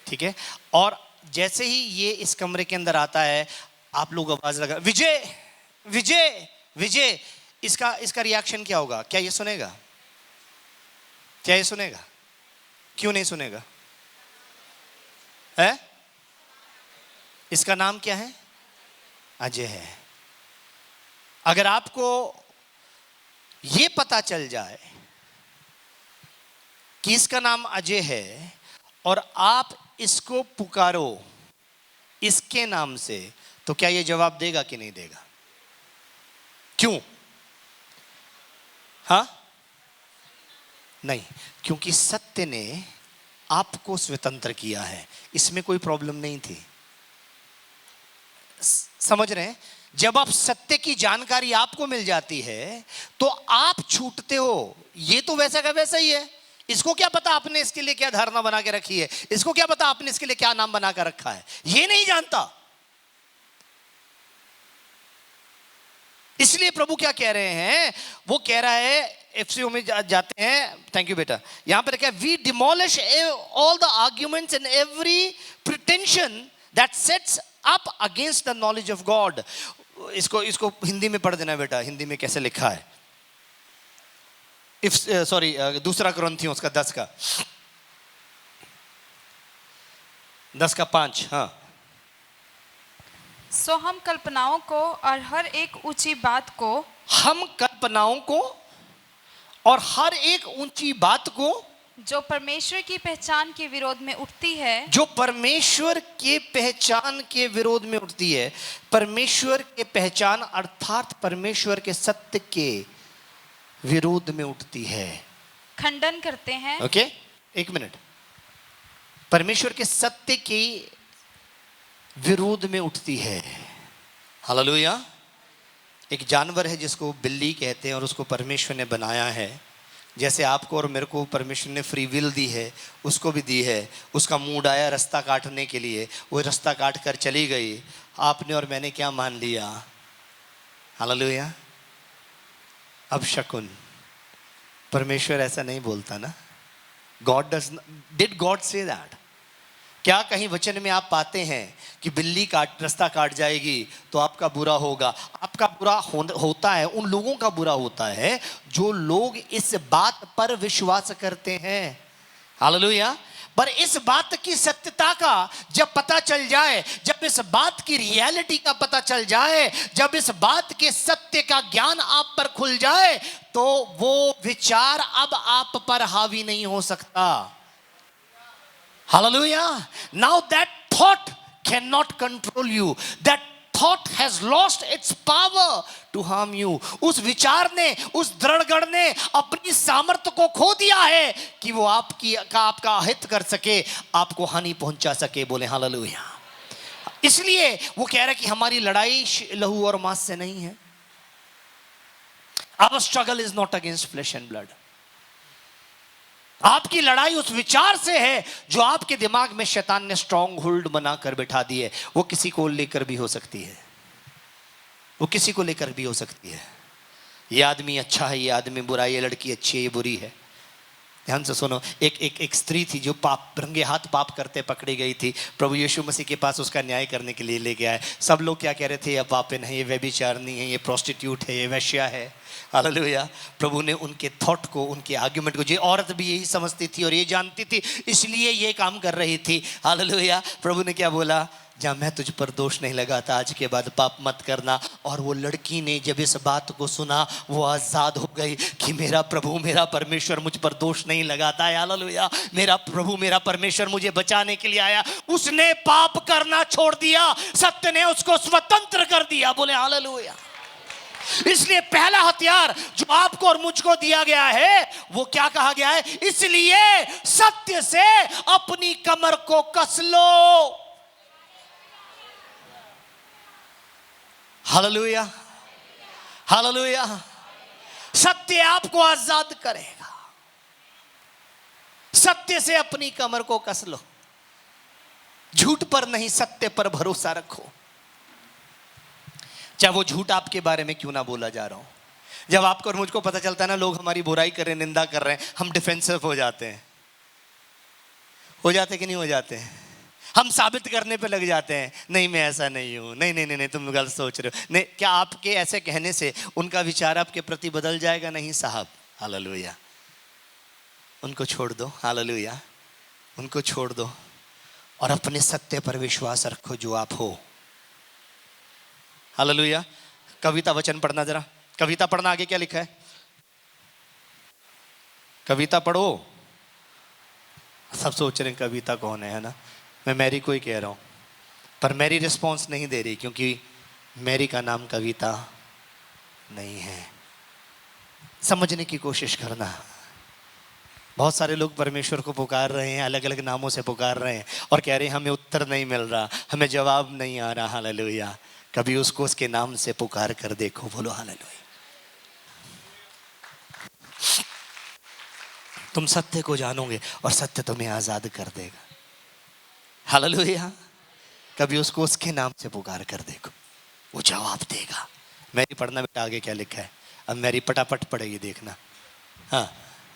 Speaker 1: ठीक है। और जैसे ही ये इस कमरे के अंदर आता है, आप लोग आवाज लगा विजय विजय विजय, इसका रिएक्शन क्या होगा? क्या ये सुनेगा? क्या ये सुनेगा? क्यों नहीं सुनेगा? है? इसका नाम क्या है? अजय है। अगर आपको ये पता चल जाए कि इसका नाम अजय है और आप इसको पुकारो इसके नाम से, तो क्या ये जवाब देगा कि नहीं देगा? क्यों? हाँ? नहीं, क्योंकि सत्य ने आपको स्वतंत्र किया है, इसमें कोई प्रॉब्लम नहीं थी। समझ रहे हैं? जब आप सत्य की जानकारी आपको मिल जाती है तो आप छूटते हो। ये तो वैसा का वैसा ही है, इसको क्या पता आपने इसके लिए क्या धारणा बना के रखी है, इसको क्या पता आपने इसके लिए क्या नाम बना कर रखा है, ये नहीं जानता। इसलिए प्रभु क्या कह रहे हैं? वो कह रहा है, एफसीओ में जाते हैं, थैंक यू बेटा, यहां पर क्या? We demolish all the arguments and every pretention that sets up against the knowledge of God. इसको हिंदी में पढ़ देना बेटा, हिंदी में कैसे लिखा है। इफ सॉरी, दूसरा कुरिन्थियों उसका 10 का 5। हाँ।
Speaker 2: सो हम कल्पनाओं को और हर एक ऊंची बात को,
Speaker 1: हम कल्पनाओं को और हर एक ऊंची बात को
Speaker 2: जो परमेश्वर की पहचान के विरोध में उठती है,
Speaker 1: जो परमेश्वर के पहचान के विरोध में उठती है। परमेश्वर के पहचान अर्थात परमेश्वर के सत्य के विरोध में उठती है,
Speaker 2: खंडन करते हैं।
Speaker 1: ओके, एक मिनट। परमेश्वर के सत्य के विरोध में उठती है। हालेलुया। एक जानवर है जिसको बिल्ली कहते हैं और उसको परमेश्वर ने बनाया है। जैसे आपको और मेरे को परमेश्वर ने फ्री विल दी है, उसको भी दी है। उसका मूड आया रास्ता काटने के लिए, वो रास्ता काट कर चली गई। आपने और मैंने क्या मान लिया? हालेलुया। अब शकुन, परमेश्वर ऐसा नहीं बोलता ना। God does, did God say that? क्या कहीं वचन में आप पाते हैं कि बिल्ली रास्ता काट जाएगी तो आपका बुरा होगा? आपका बुरा होता है, उन लोगों का बुरा होता है जो लोग इस बात पर विश्वास करते हैं। हालेलुया। पर इस बात की सत्यता का जब पता चल जाए, जब इस बात की रियलिटी का पता चल जाए, जब इस बात के सत्य का ज्ञान आप पर खुल जाए, तो वो विचार अब आप पर हावी नहीं हो सकता। Hallelujah. Now that thought can not control you, that thought has lost its power to harm you। उस विचार ने, उस दृढ़गढ़ ने अपनी सामर्थ्य को खो दिया है कि वो आपका हित कर सके, आपको हानि पहुंचा सके। बोले हालेलुया। इसलिए वो कह रहा है कि हमारी लड़ाई लहू और मांस से नहीं है। Our struggle is not against flesh and blood। आपकी लड़ाई उस विचार से है जो आपके दिमाग में शैतान ने स्ट्रॉन्ग होल्ड बनाकर बिठा दी है। वो किसी को लेकर भी हो सकती है, वो किसी को लेकर भी हो सकती है। ये आदमी अच्छा है, ये आदमी बुरा है, ये लड़की अच्छी है, ये बुरी है। ध्यान से सुनो। एक स्त्री थी जो पाप, रंगे हाथ पाप करते पकड़ी गई थी। प्रभु यीशु मसीह के पास उसका न्याय करने के लिए लेके आए। सब लोग क्या कह रहे थे? ये पापिन है, ये व्यभिचारिणी है, ये प्रोस्टिट्यूट है, ये वेश्या है। हालेलुया। प्रभु ने उनके थॉट को, उनके आर्गुमेंट को, ये औरत भी यही समझती थी और ये जानती थी, इसलिए ये काम कर रही थी। हालेलुया। प्रभु ने क्या बोला? जहाँ मैं तुझ पर दोष नहीं लगाता, आज के बाद पाप मत करना। और वो लड़की ने जब इस बात को सुना, वो आज़ाद हो गई कि मेरा प्रभु, मेरा परमेश्वर मुझ पर दोष नहीं लगाता है। हालेलुया। मेरा प्रभु, मेरा परमेश्वर मुझे बचाने के लिए आया। उसने पाप करना छोड़ दिया, सत्य ने उसको स्वतंत्र कर दिया। बोले हालेलुया। इसलिए पहला हथियार जो आपको और मुझको दिया गया है, वो क्या कहा गया है? इसलिए सत्य से अपनी कमर को कस लो। Hallelujah, hallelujah. सत्य आपको आजाद करेगा। सत्य से अपनी कमर को कस लो। झूठ पर नहीं, सत्य पर भरोसा रखो। चाहे वो झूठ आपके बारे में क्यों ना बोला जा रहा हो। जब आपको और मुझको पता चलता है ना, लोग हमारी बुराई कर रहे हैं, निंदा कर रहे हैं, हम डिफेंसिव हो जाते हैं। हो जाते कि नहीं हो जाते हैं? हम साबित करने पे लग जाते हैं, नहीं मैं ऐसा नहीं हूं, नहीं नहीं नहीं, तुम गलत सोच रहे हो। नहीं, क्या आपके ऐसे कहने से उनका विचार आपके प्रति बदल जाएगा? नहीं साहब। हालेलुया। उनको छोड़ दो। हालेलुया। उनको छोड़ दो और अपने सत्य पर विश्वास रखो जो आप हो। हालेलुया। कविता वचन पढ़ना जरा। कविता पढ़ना। आगे क्या लिखा है? कविता पढ़ो। सब सोच रहे हैं कविता कौन है ना? मैं मैरी को ही कह रहा हूं, पर मैरी रिस्पॉन्स नहीं दे रही, क्योंकि मैरी का नाम कविता नहीं है। समझने की कोशिश करना। बहुत सारे लोग परमेश्वर को पुकार रहे हैं, अलग अलग नामों से पुकार रहे हैं और कह रहे हैं हमें उत्तर नहीं मिल रहा, हमें जवाब नहीं आ रहा। हालेलुया। कभी उसको उसके नाम से पुकार कर देखो। बोलो हालेलुया। तुम सत्य को जानोगे और सत्य तुम्हें आजाद कर देगा। हालेलुया। कभी उसको उसके नाम से पुकार कर देखो, वो जवाब देगा। मेरी पढ़ना बेटा। आगे क्या लिखा है? अब मेरी पटापट पढ़ेगी, देखना। हाँ।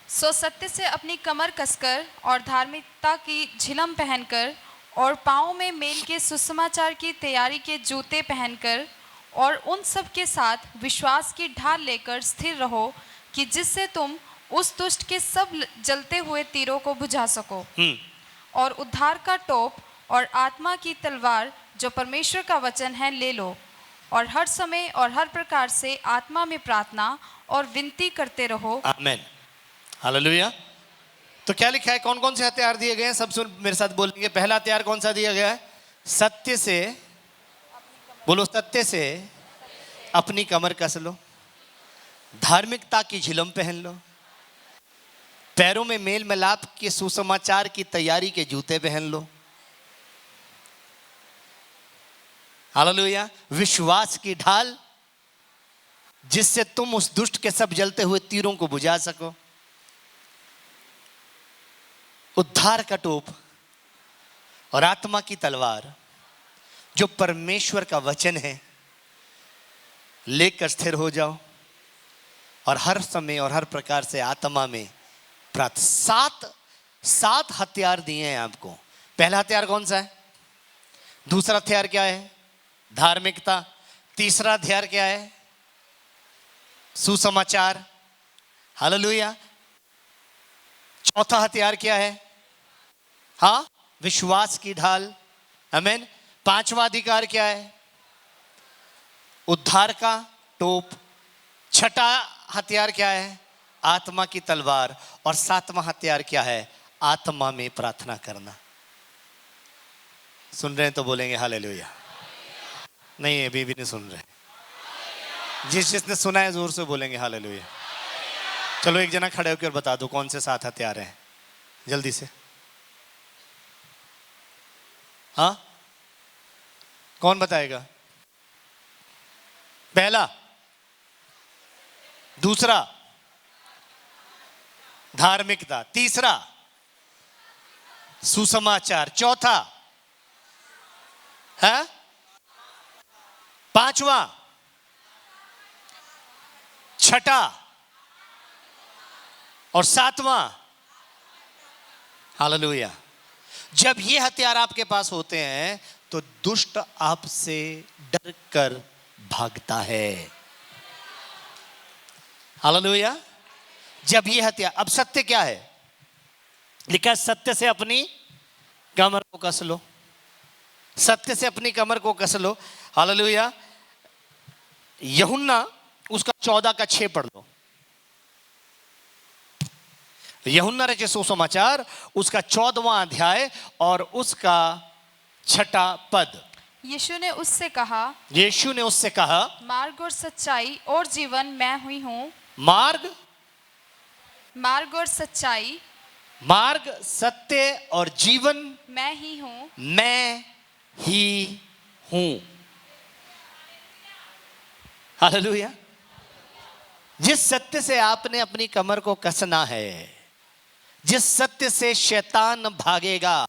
Speaker 2: सो सत्य से अपनी कमर कसकर और धार्मिकता की झिलम पहनकर और पाँव में मेल के सुसमाचार की तैयारी के जूते पहनकर और उन सब के साथ विश्वास की ढाल लेकर स्थिर रहो, कि जिससे तुम उस दुष्ट के सब जलते हुए तीरों को बुझा सको। और उद्धार का टोप और आत्मा की तलवार जो परमेश्वर का वचन है ले लो, और हर समय और हर प्रकार से आत्मा में प्रार्थना और विनती करते रहो।
Speaker 1: आमीन। हालेलुया। तो क्या लिखा है? कौन कौन से हथियार दिए गए हैं? सब सुन मेरे साथ बोलेंगे। पहला हथियार कौन सा दिया गया है? सत्य से। बोलो, सत्य से अपनी कमर कस लो। धार्मिकता की झिलम पहन लो। पैरों में मेल मिलाप के सुसमाचार की तैयारी के जूते पहन लो। हालेलुया। विश्वास की ढाल, जिससे तुम उस दुष्ट के सब जलते हुए तीरों को बुझा सको। उद्धार का टोप और आत्मा की तलवार, जो परमेश्वर का वचन है, लेकर स्थिर हो जाओ और हर समय और हर प्रकार से आत्मा में प्रार्थना। सात हथियार दिए हैं आपको। पहला हथियार कौन सा है? दूसरा हथियार क्या है? धार्मिकता। तीसरा हथियार क्या है? सुसमाचार। हालेलुया। चौथा हथियार क्या है? हाँ, विश्वास की ढाल, आमीन। पांचवा अधिकार क्या है? उद्धार का टोप। छठा हथियार क्या है? आत्मा की तलवार। और सातवां हथियार क्या है? आत्मा में प्रार्थना करना। सुन रहे हैं तो बोलेंगे हालेलुया। नहीं, अभी भी नहीं सुन रहे। जिसने सुना है जोर से बोलेंगे हालेलुया। चलो एक जना खड़े होकर बता दो कौन से 7 हथियार हैं, जल्दी से। हाँ, कौन बताएगा? पहला, दूसरा धार्मिकता, तीसरा सुसमाचार, चौथा है, पांचवा, छठा और सातवां हालेलुया। जब ये हथियार आपके पास होते हैं तो दुष्ट आपसे डर कर भागता है। हालेलुया। जब ये हथियार, अब सत्य क्या है? लिखा है सत्य से अपनी कमर को कस लो। सत्य से अपनी कमर को कस लो। हालेलुया। यूहन्ना उसका 14:6 पढ़ लो। यूहन्ना रचित सुसमाचार उसका 14वां अध्याय और उसका 6ठा पद।
Speaker 2: यीशु ने उससे कहा,
Speaker 1: यीशु ने उससे कहा,
Speaker 2: मार्ग और सच्चाई और जीवन मैं हुई हूँ। मार्ग और सच्चाई,
Speaker 1: मार्ग, सत्य और जीवन
Speaker 2: मैं ही हूँ।
Speaker 1: मैं ही हूं। हालेलुया। जिस सत्य से आपने अपनी कमर को कसना है, जिस सत्य से शैतान भागेगा,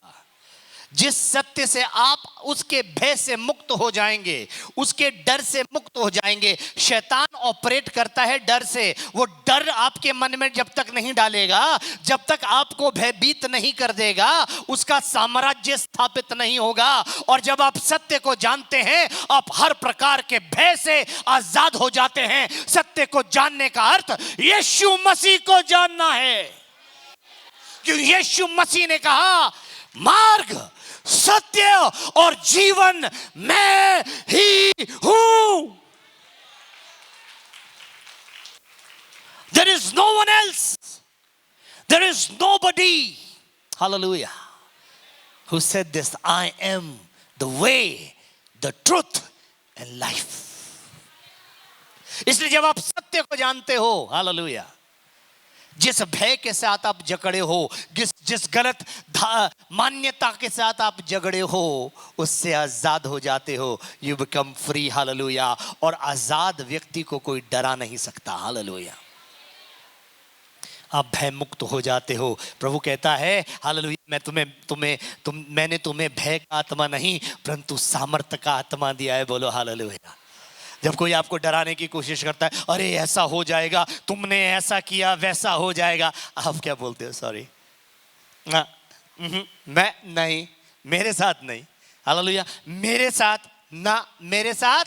Speaker 1: जिस सत्य से आप उसके भय से मुक्त हो जाएंगे, उसके डर से मुक्त हो जाएंगे। शैतान ऑपरेट करता है डर से। वो डर आपके मन में जब तक नहीं डालेगा, जब तक आपको भयभीत नहीं कर देगा, उसका साम्राज्य स्थापित नहीं होगा। और जब आप सत्य को जानते हैं, आप हर प्रकार के भय से आजाद हो जाते हैं। सत्य को जानने का अर्थ यीशु मसीह को जानना है, क्योंकि यीशु मसीह ने कहा, मार्ग, सत्य और जीवन मैं ही हूं। There is no one else. There is nobody, hallelujah, who said this. I am the way, the truth and life. इसलिए जब आप सत्य को जानते हो, हालेलुया, जिस भय के साथ आप जकड़े हो, जिस गलत मान्यता के साथ आप जगड़े हो, उससे आजाद हो जाते हो। You become free, hallelujah. और आजाद व्यक्ति को कोई डरा नहीं सकता, हालेलुया। आप भय मुक्त हो जाते हो। प्रभु कहता है, हालेलुया, मैंने तुम्हें भय का आत्मा नहीं परंतु सामर्थ्य का आत्मा दिया है। बोलो हालेलुया। जब कोई आपको डराने की कोशिश करता है, अरे ऐसा हो जाएगा, तुमने ऐसा किया वैसा हो जाएगा, आप क्या बोलते हो? सॉरी, मैं नहीं, मेरे साथ नहीं। हालेलुया। मेरे साथ ना, मेरे साथ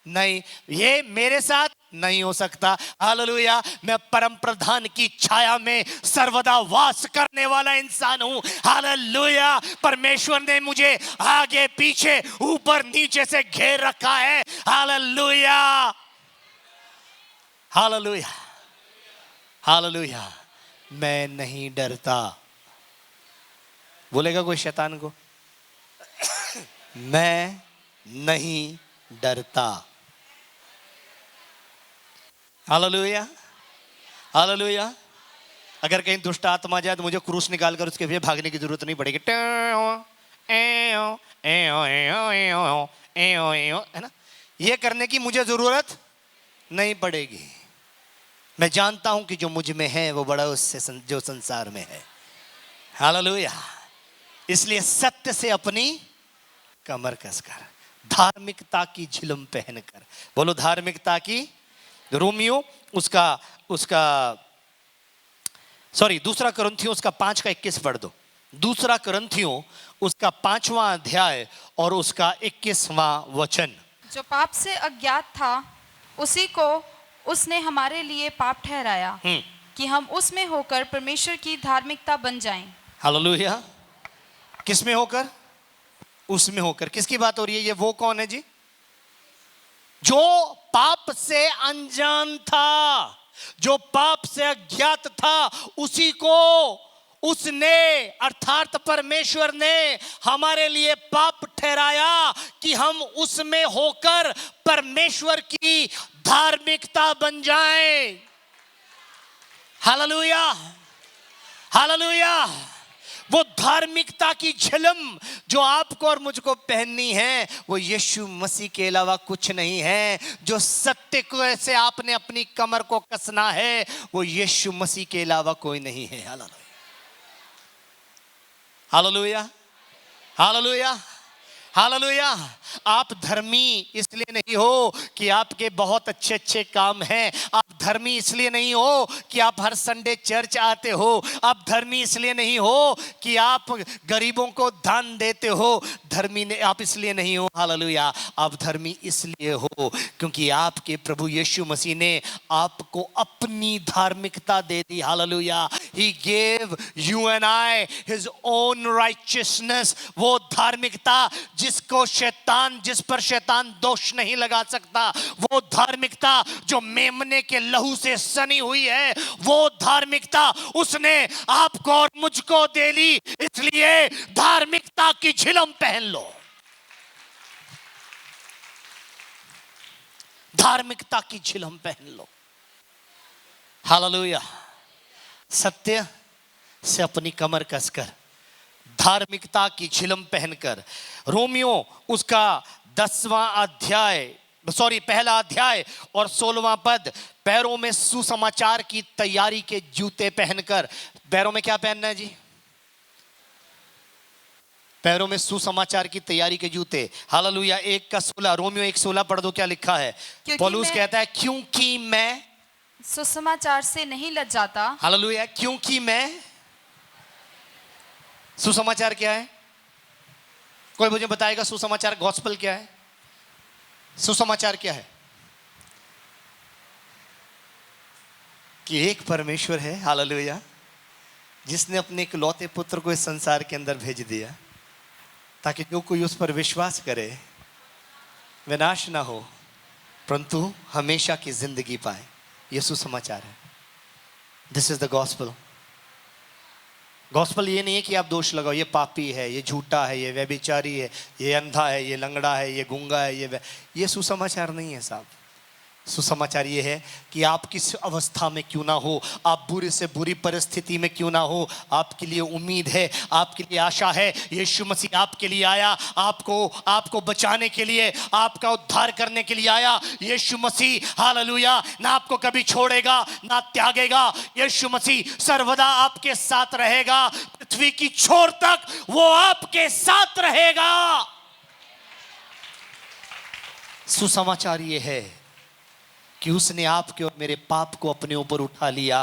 Speaker 1: नहीं, ये मेरे साथ नहीं हो सकता। हालेलुया। मैं परम प्रधान की छाया में सर्वदा वास करने वाला इंसान हूं। हालेलुया। परमेश्वर ने मुझे आगे पीछे ऊपर नीचे से घेर रखा है। Hallelujah, hallelujah, hallelujah. मैं नहीं डरता। बोलेगा कोई शैतान को, मैं नहीं डरता। Hallelujah, hallelujah. अगर कहीं दुष्ट आत्मा जाए तो मुझे क्रूस निकालकर उसके पीछे भागने की जरूरत नहीं पड़ेगी, है ना। ये करने की मुझे जरूरत नहीं पड़ेगी। मैं जानता हूं कि जो मुझ में है वो बड़ा उससे जो संसार में है। हालेलुया। इसलिए सत्य से अपनी कमर कसकर, धार्मिकता की झिलम पहनकर, बोलो धार्मिकता की। रोमियो दूसरा कुरिन्थियों उसका 5:21 पढ़ दो। दूसरा कुरिन्थियों उसका 5वां अध्याय और उसका 21वां वचन।
Speaker 2: जो पाप से अज्ञात था उसी को उसने हमारे लिए पाप ठहराया, कि हम उसमें होकर परमेश्वर की धार्मिकता बन जाएं।
Speaker 1: हालेलुया। किस में होकर? उसमें होकर। किसकी बात हो रही है? ये वो कौन है जी? जो पाप से अनजान था, जो पाप से अज्ञात था, उसी को उसने अर्थात परमेश्वर ने हमारे लिए पाप ठहराया कि हम उसमें होकर परमेश्वर की धार्मिकता बन जाएं। Hallelujah, hallelujah. वो धार्मिकता की झिलम जो आपको और मुझको पहननी है वो यीशु मसीह के अलावा कुछ नहीं है। जो सत्य को ऐसे आपने अपनी कमर को कसना है वो यीशु मसीह के अलावा कोई नहीं है। Hallelujah, hallelujah, hallelujah, hallelujah. आप धर्मी इसलिए नहीं हो कि आपके बहुत अच्छे अच्छे काम हैं। आप धर्मी इसलिए नहीं हो कि आप हर संडे चर्च आते हो। आप धर्मी इसलिए नहीं हो कि आप गरीबों को दान देते हो। धर्मी ने आप इसलिए नहीं हो, हालेलुया। आप धर्मी इसलिए हो क्योंकि आपके प्रभु यीशु मसीह ने आपको अपनी धार्मिकता दे दी। Hallelujah. He gave you and I his own righteousness। वो धार्मिकता जिसको शैतान, जिस पर शैतान दोष नहीं लगा सकता, वो धार्मिकता जो मेमने के लहू से सनी हुई है, वो धार्मिकता उसने आपको और मुझको दे ली। इसलिए धार्मिकता की झिलम पहन लो, धार्मिकता की झिलम पहन लो। हालेलुया। सत्य से अपनी कमर कसकर, धार्मिकता की झिलम पहनकर। रोमियो उसका 10वां अध्याय, पहला अध्याय और 16वां पद, पैरों में सुसमाचार की तैयारी के जूते पहनकर। पैरों में क्या पहनना है जी? पैरों में सुसमाचार की तैयारी के जूते। हालेलुया। 1:16, रोमियो 1:16 पढ़ दो, क्या लिखा है? पौलुस कहता है क्योंकि मैं
Speaker 2: सुसमाचार से नहीं लज्जाता।
Speaker 1: हालेलुया। क्योंकि मैं, सुसमाचार क्या है? कोई मुझे बताएगा सुसमाचार, गॉस्पेल क्या है? सुसमाचार क्या है? कि एक परमेश्वर है, हालेलुया, जिसने अपने इकलौते पुत्र को इस संसार के अंदर भेज दिया ताकि जो कोई उस पर विश्वास करे विनाश ना हो परंतु हमेशा की जिंदगी पाए। यह सुसमाचार है। This is the gospel. Gospel ये नहीं है कि आप दोष लगाओ, ये पापी है, ये झूठा है, ये व्यभिचारी है, ये अंधा है, ये लंगड़ा है, ये गूंगा है, ये सुसमाचार नहीं है साहब। सुसमाचार ये है कि आप किस अवस्था में क्यों ना हो, आप बुरी से बुरी परिस्थिति में क्यों ना हो, आपके लिए उम्मीद है, आपके लिए आशा है। यीशु मसीह आपके लिए आया, आपको बचाने के लिए, आपका उद्धार करने के लिए आया। यीशु मसीह, हालेलुया, ना आपको कभी छोड़ेगा ना त्यागेगा। यीशु मसीह सर्वदा आपके साथ रहेगा, पृथ्वी की छोर तक वो आपके साथ रहेगा। सुसमाचार ये है कि उसने आपके और मेरे पाप को अपने ऊपर उठा लिया,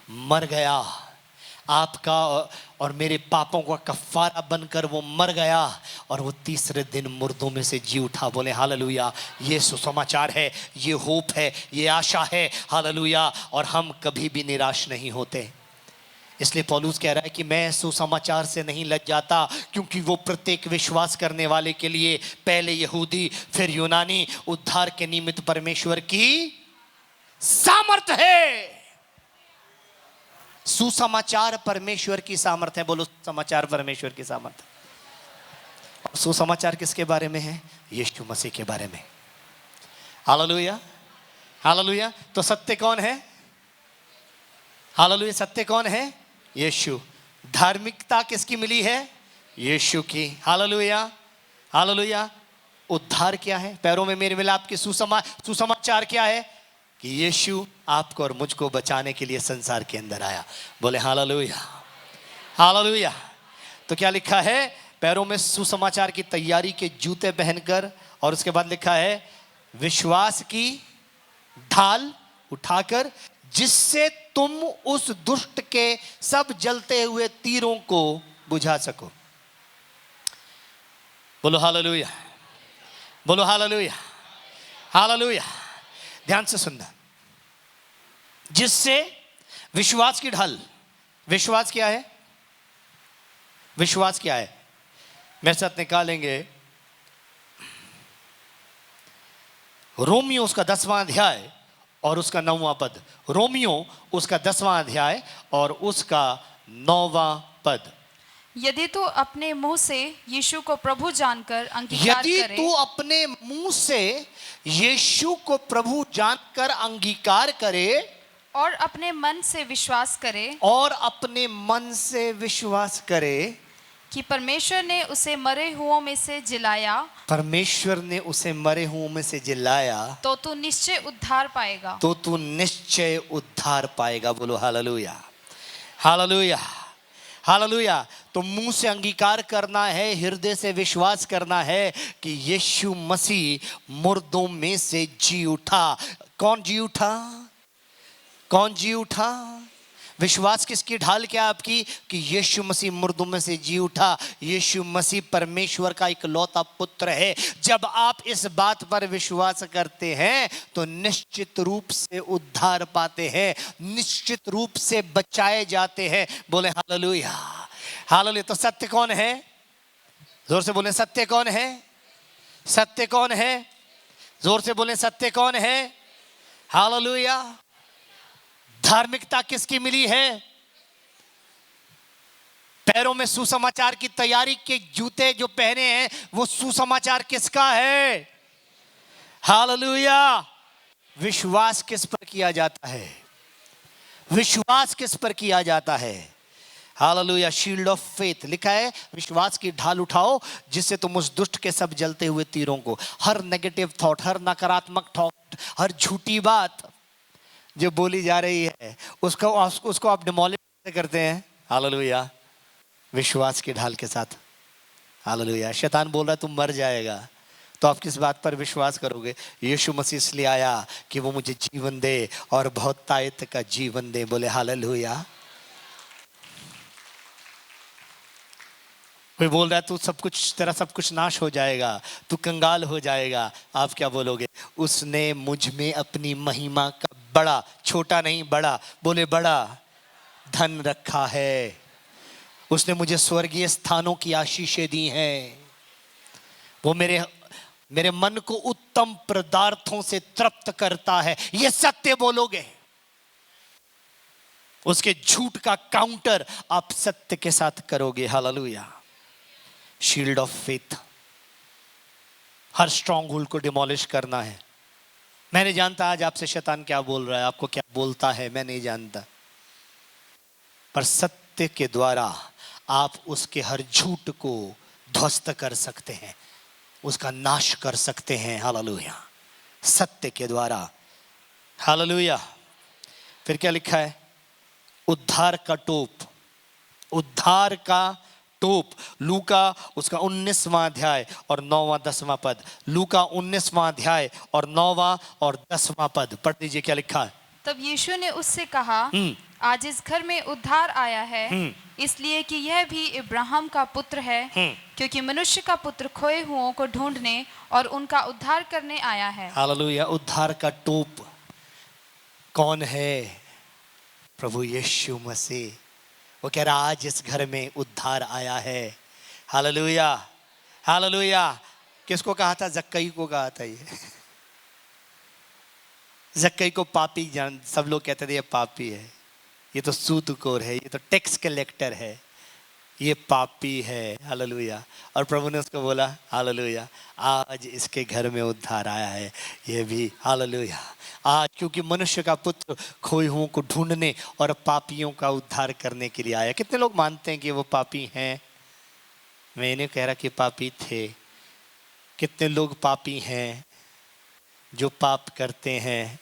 Speaker 1: मर गया, आपका और मेरे पापों का कफ्फारा बनकर वो मर गया और वो तीसरे दिन मुर्दों में से जी उठा। बोले हालेलुया। ये सुसमाचार है, ये होप है, ये आशा है। हालेलुया। और हम कभी भी निराश नहीं होते। इसलिए पौलुस कह रहा है कि मैं सुसमाचार से नहीं लज्जाता क्योंकि वो प्रत्येक विश्वास करने वाले के लिए, पहले यहूदी फिर यूनानी, उद्धार के निमित्त परमेश्वर की सामर्थ है। सुसमाचार परमेश्वर की सामर्थ है। बोलो, समाचार परमेश्वर की सामर्थ। और सुसमाचार किसके बारे में है? यीशु मसीह के बारे में। Hallelujah, hallelujah. तो सत्य कौन है? हालेलुया। सत्य कौन है? यीशु। धार्मिकता किसकी मिली है? यीशु की। Hallelujah, hallelujah. उद्धार क्या है? पैरों में मेरे मिलाप की सुसमाचार क्या है? कि यीशु आपको और मुझको बचाने के लिए संसार के अंदर आया। बोले हालेलुया, हालेलुया। तो क्या लिखा है? पैरों में सुसमाचार की तैयारी के जूते पहनकर, और उसके बाद लिखा है विश्वास की ढाल उठाकर, जिससे तुम उस दुष्ट के सब जलते हुए तीरों को बुझा सको। बोलो हालेलुया, बोलो हालेलुया, हालेलुया। ध्यान से सुनना। जिससे विश्वास की ढाल, विश्वास क्या है? विश्वास क्या है? मेरे साथ निकालेंगे रोमियो उसका 10वां अध्याय और उसका 9वां पद। रोमियो उसका 10वां अध्याय और उसका 9वां पद।
Speaker 2: यदि तू अपने मुंह से यीशु को प्रभु जानकर अंगीकार
Speaker 1: यदि
Speaker 2: करे,
Speaker 1: तू अपने मुंह से यीशु को प्रभु जानकर अंगीकार करे
Speaker 2: और अपने मन से विश्वास करे
Speaker 1: और अपने मन से विश्वास करे
Speaker 2: कि परमेश्वर ने उसे मरे हुओं में से जिलाया,
Speaker 1: परमेश्वर ने उसे मरे हुओं में से जिलाया,
Speaker 2: तो तू निश्चय उद्धार पाएगा।
Speaker 1: तो तू निश्चय उद्धार पाएगा। बोलो हालेलुया, हालेलुया, हालेलुया। तो मुंह से अंगीकार करना है, हृदय से विश्वास करना है कि यीशु मसीह मुर्दों में से जी उठा। कौन जी उठा? कौन जी उठा? विश्वास किसकी ढाल क्या आपकी? कि यीशु मसीह मुर्दों में से जी उठा। यीशु मसीह परमेश्वर का इकलौता पुत्र है। जब आप इस बात पर विश्वास करते हैं तो निश्चित रूप से उद्धार पाते हैं, निश्चित रूप से बचाए जाते हैं। बोले हालेलुया, हालेलुया। तो सत्य कौन है? जोर से बोले सत्य कौन है? सत्य कौन है? जोर से बोले सत्य कौन है? हालेलुया। धार्मिकता किसकी मिली है? पैरों में सुसमाचार की तैयारी के जूते जो पहने हैं वो सुसमाचार किसका है? हालेलुया। विश्वास किस पर किया जाता है? विश्वास किस पर किया जाता है? हालेलुया। शील्ड ऑफ फेथ लिखा है, विश्वास की ढाल उठाओ जिससे तुम उस दुष्ट के सब जलते हुए तीरों को, हर नेगेटिव थॉट, हर नकारात्मक थॉट, हर झूठी बात जो बोली जा रही है उसको आप डिमोलिश करते हैं। हालेलुया। विश्वास की ढाल के साथ। हालेलुया। शैतान बोल रहा है तुम मर जाएगा, तो आप किस बात पर विश्वास करोगे? यीशु मसीह इसलिए आया कि वो मुझे जीवन दे और बहुतायत का जीवन दे। बोले हालेलुया। कोई बोल रहा है तू सब कुछ, तेरा सब कुछ नाश हो जाएगा, तू कंगाल हो जाएगा। आप क्या बोलोगे? उसने मुझ में अपनी महिमा का बड़ा, छोटा नहीं बड़ा, बोले बड़ा धन रखा है। उसने मुझे स्वर्गीय स्थानों की आशीषें दी हैं। वो मेरे मन को उत्तम पदार्थों से तृप्त करता है। ये सत्य बोलोगे, उसके झूठ का काउंटर आप सत्य के साथ करोगे। Hallelujah. Shield of faith, her strong hold को डिमोलिश करना है। मैं नहीं जानता आज आपसे शैतान क्या बोल रहा है, आपको क्या बोलता है, मैं नहीं जानता, पर सत्य के द्वारा आप उसके हर झूठ को ध्वस्त कर सकते हैं, उसका नाश कर सकते हैं। हालेलुया। सत्य के द्वारा। हालेलुया। फिर क्या लिखा है? उद्धार का टोप, उद्धार का टोप। लूका उसका 19वां अध्याय और 9वां 10वां पद। लूका 19वां अध्याय और 9वां और 10वां पद पढ़ दीजिए। क्या लिखा है?
Speaker 2: तब यीशु ने उससे कहा, आज इस घर में उद्धार आया है, इसलिए कि यह भी इब्राहिम का पुत्र है, क्योंकि मनुष्य का पुत्र खोए हुओं को ढूंढने और उनका उद्धार करने आया है।
Speaker 1: हालेलुया। उद्धार का टोप कौन है? प्रभु यीशु मसीह। वो कह रहा आज इस घर में उद्धार आया है। Hallelujah, hallelujah. किसको कहा था? जक्कई को कहा था। ये जक्कई को पापी जान, सब लोग कहते थे ये पापी है, ये तो सूदखोर है, ये तो टैक्स कलेक्टर है, ये पापी है। हालेलुया। और प्रभु ने उसको बोला हालेलुया, आज इसके घर में उद्धार आया है। ये भी हालेलुया। आज क्योंकि मनुष्य का पुत्र खोए हुओं को ढूंढने और पापियों का उद्धार करने के लिए आया। कितने लोग मानते हैं कि वो पापी हैं? मैं नहीं कह रहा कि पापी थे। कितने लोग पापी हैं जो पाप करते हैं?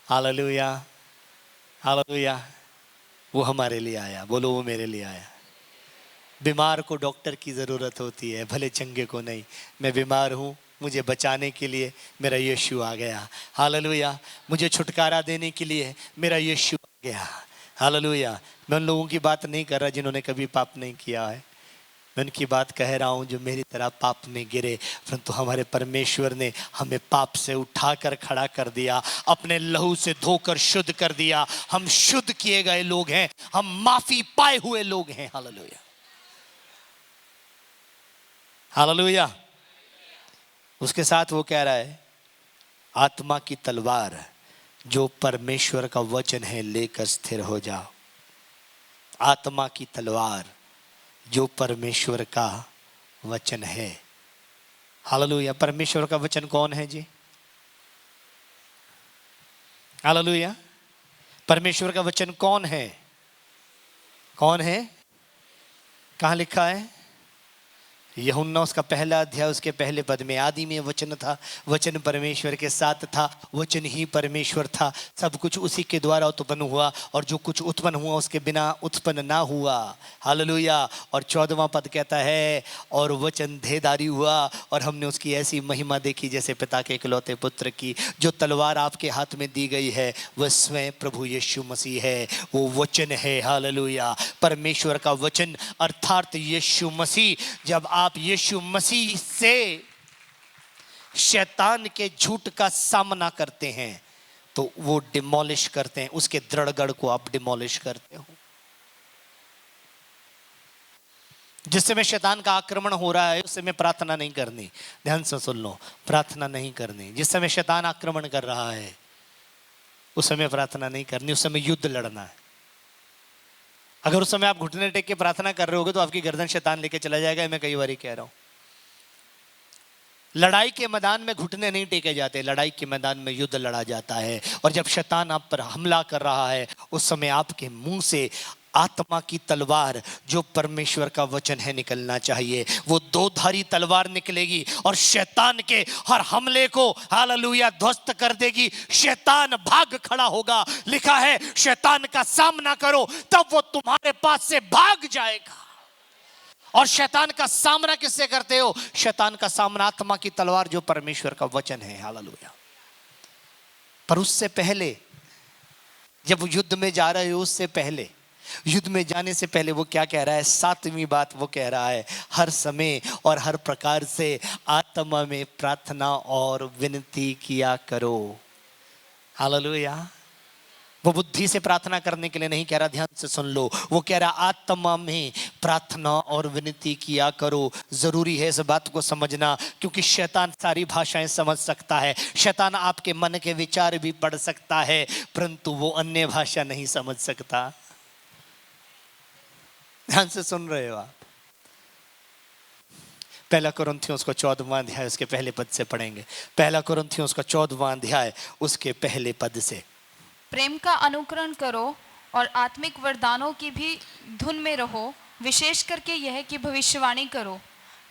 Speaker 1: Hallelujah, hallelujah. वो हमारे लिए आया। बोलो वो मेरे लिए आया। बीमार को डॉक्टर की ज़रूरत होती है, भले चंगे को नहीं। मैं बीमार हूँ, मुझे बचाने के लिए मेरा यीशु आ गया। हालेलुया। मुझे छुटकारा देने के लिए मेरा यीशु आ गया। हालेलुया। मैं उन लोगों की बात नहीं कर रहा जिन्होंने कभी पाप नहीं किया है, मैं उनकी बात कह रहा हूँ जो मेरी तरह पाप में गिरे, परंतु हमारे परमेश्वर ने हमें पाप से उठाकर खड़ा कर दिया, अपने लहू से धोकर शुद्ध कर दिया। हम शुद्ध किए गए लोग हैं, हम माफी पाए हुए लोग हैं। हालेलुया। हालेलुया। उसके साथ वो कह रहा है आत्मा की तलवार जो परमेश्वर का वचन है लेकर स्थिर हो जाओ। आत्मा की तलवार जो परमेश्वर का वचन है। हालेलुया। परमेश्वर का वचन कौन है जी? हालेलुया। परमेश्वर का वचन कौन है? कौन है? कहाँ लिखा है? यूहन्ना उसका पहला अध्याय उसके पहले पद में आदि में वचन था, वचन परमेश्वर के साथ था, वचन ही परमेश्वर था, सब कुछ उसी के द्वारा उत्पन्न हुआ और जो कुछ उत्पन्न हुआ उसके बिना उत्पन्न ना हुआ। हालेलुया। और 14वां पद कहता है और वचन देहधारी हुआ और हमने उसकी ऐसी महिमा देखी जैसे पिता के इकलौते पुत्र की। जो तलवार आपके हाथ में दी गई है वह स्वयं प्रभु यीशु मसीह है, वो वचन है। हालेलुया। परमेश्वर का वचन अर्थात यीशु मसीह। जब आप यीशु मसीह से शैतान के झूठ का सामना करते हैं तो वो डिमोलिश करते हैं, उसके दृढ़गढ़ को आप डिमोलिश करते हो। जिस समय शैतान का आक्रमण हो रहा है उस समय प्रार्थना नहीं करनी। ध्यान से सुन लो, प्रार्थना नहीं करनी। जिस समय शैतान आक्रमण कर रहा है उस समय प्रार्थना नहीं करनी, उस समय युद्ध लड़ना है। अगर उस समय आप घुटने टेक के प्रार्थना कर रहे होगे तो आपकी गर्दन शैतान लेके चला जाएगा। मैं कई बार कह रहा हूं, लड़ाई के मैदान में घुटने नहीं टेके जाते, लड़ाई के मैदान में युद्ध लड़ा जाता है। और जब शैतान आप पर हमला कर रहा है उस समय आपके मुंह से आत्मा की तलवार जो परमेश्वर का वचन है निकलना चाहिए। वो दोधारी तलवार निकलेगी और शैतान के हर हमले को हालेलुया ध्वस्त कर देगी। शैतान भाग खड़ा होगा। लिखा है शैतान का सामना करो तब वो तुम्हारे पास से भाग जाएगा। और शैतान का सामना किससे करते हो? शैतान का सामना आत्मा की तलवार जो परमेश्वर का वचन है। हालेलुया। पर उससे पहले जब युद्ध में जा रहे हो उससे पहले, युद्ध में जाने से पहले वो क्या कह रहा है? 7वीं बात वो कह रहा है हर समय और हर प्रकार से आत्मा में प्रार्थना और विनती किया करो। हालेलुया। वो बुद्धि से प्रार्थना करने के लिए नहीं कह रहा, ध्यान से सुन लो। वो कह रहा आत्मा में प्रार्थना और विनती किया करो। जरूरी है इस बात को समझना क्योंकि शैतान सारी भाषाएं समझ सकता है, शैतान आपके मन के विचार भी पढ़ सकता है, परंतु वो अन्य भाषा नहीं समझ सकता। ध्यान से सुन रहे हो आप? पहला कुरिन्थियों उसका 14वां अध्याय उसके पहले पद से पढ़ेंगे। पहला कुरिन्थियों उसका 14वां अध्याय उसके पहले पद से।
Speaker 2: प्रेम का अनुकरण करो और आत्मिक वरदानों की भी धुन में रहो, विशेष करके यह कि भविष्यवाणी करो,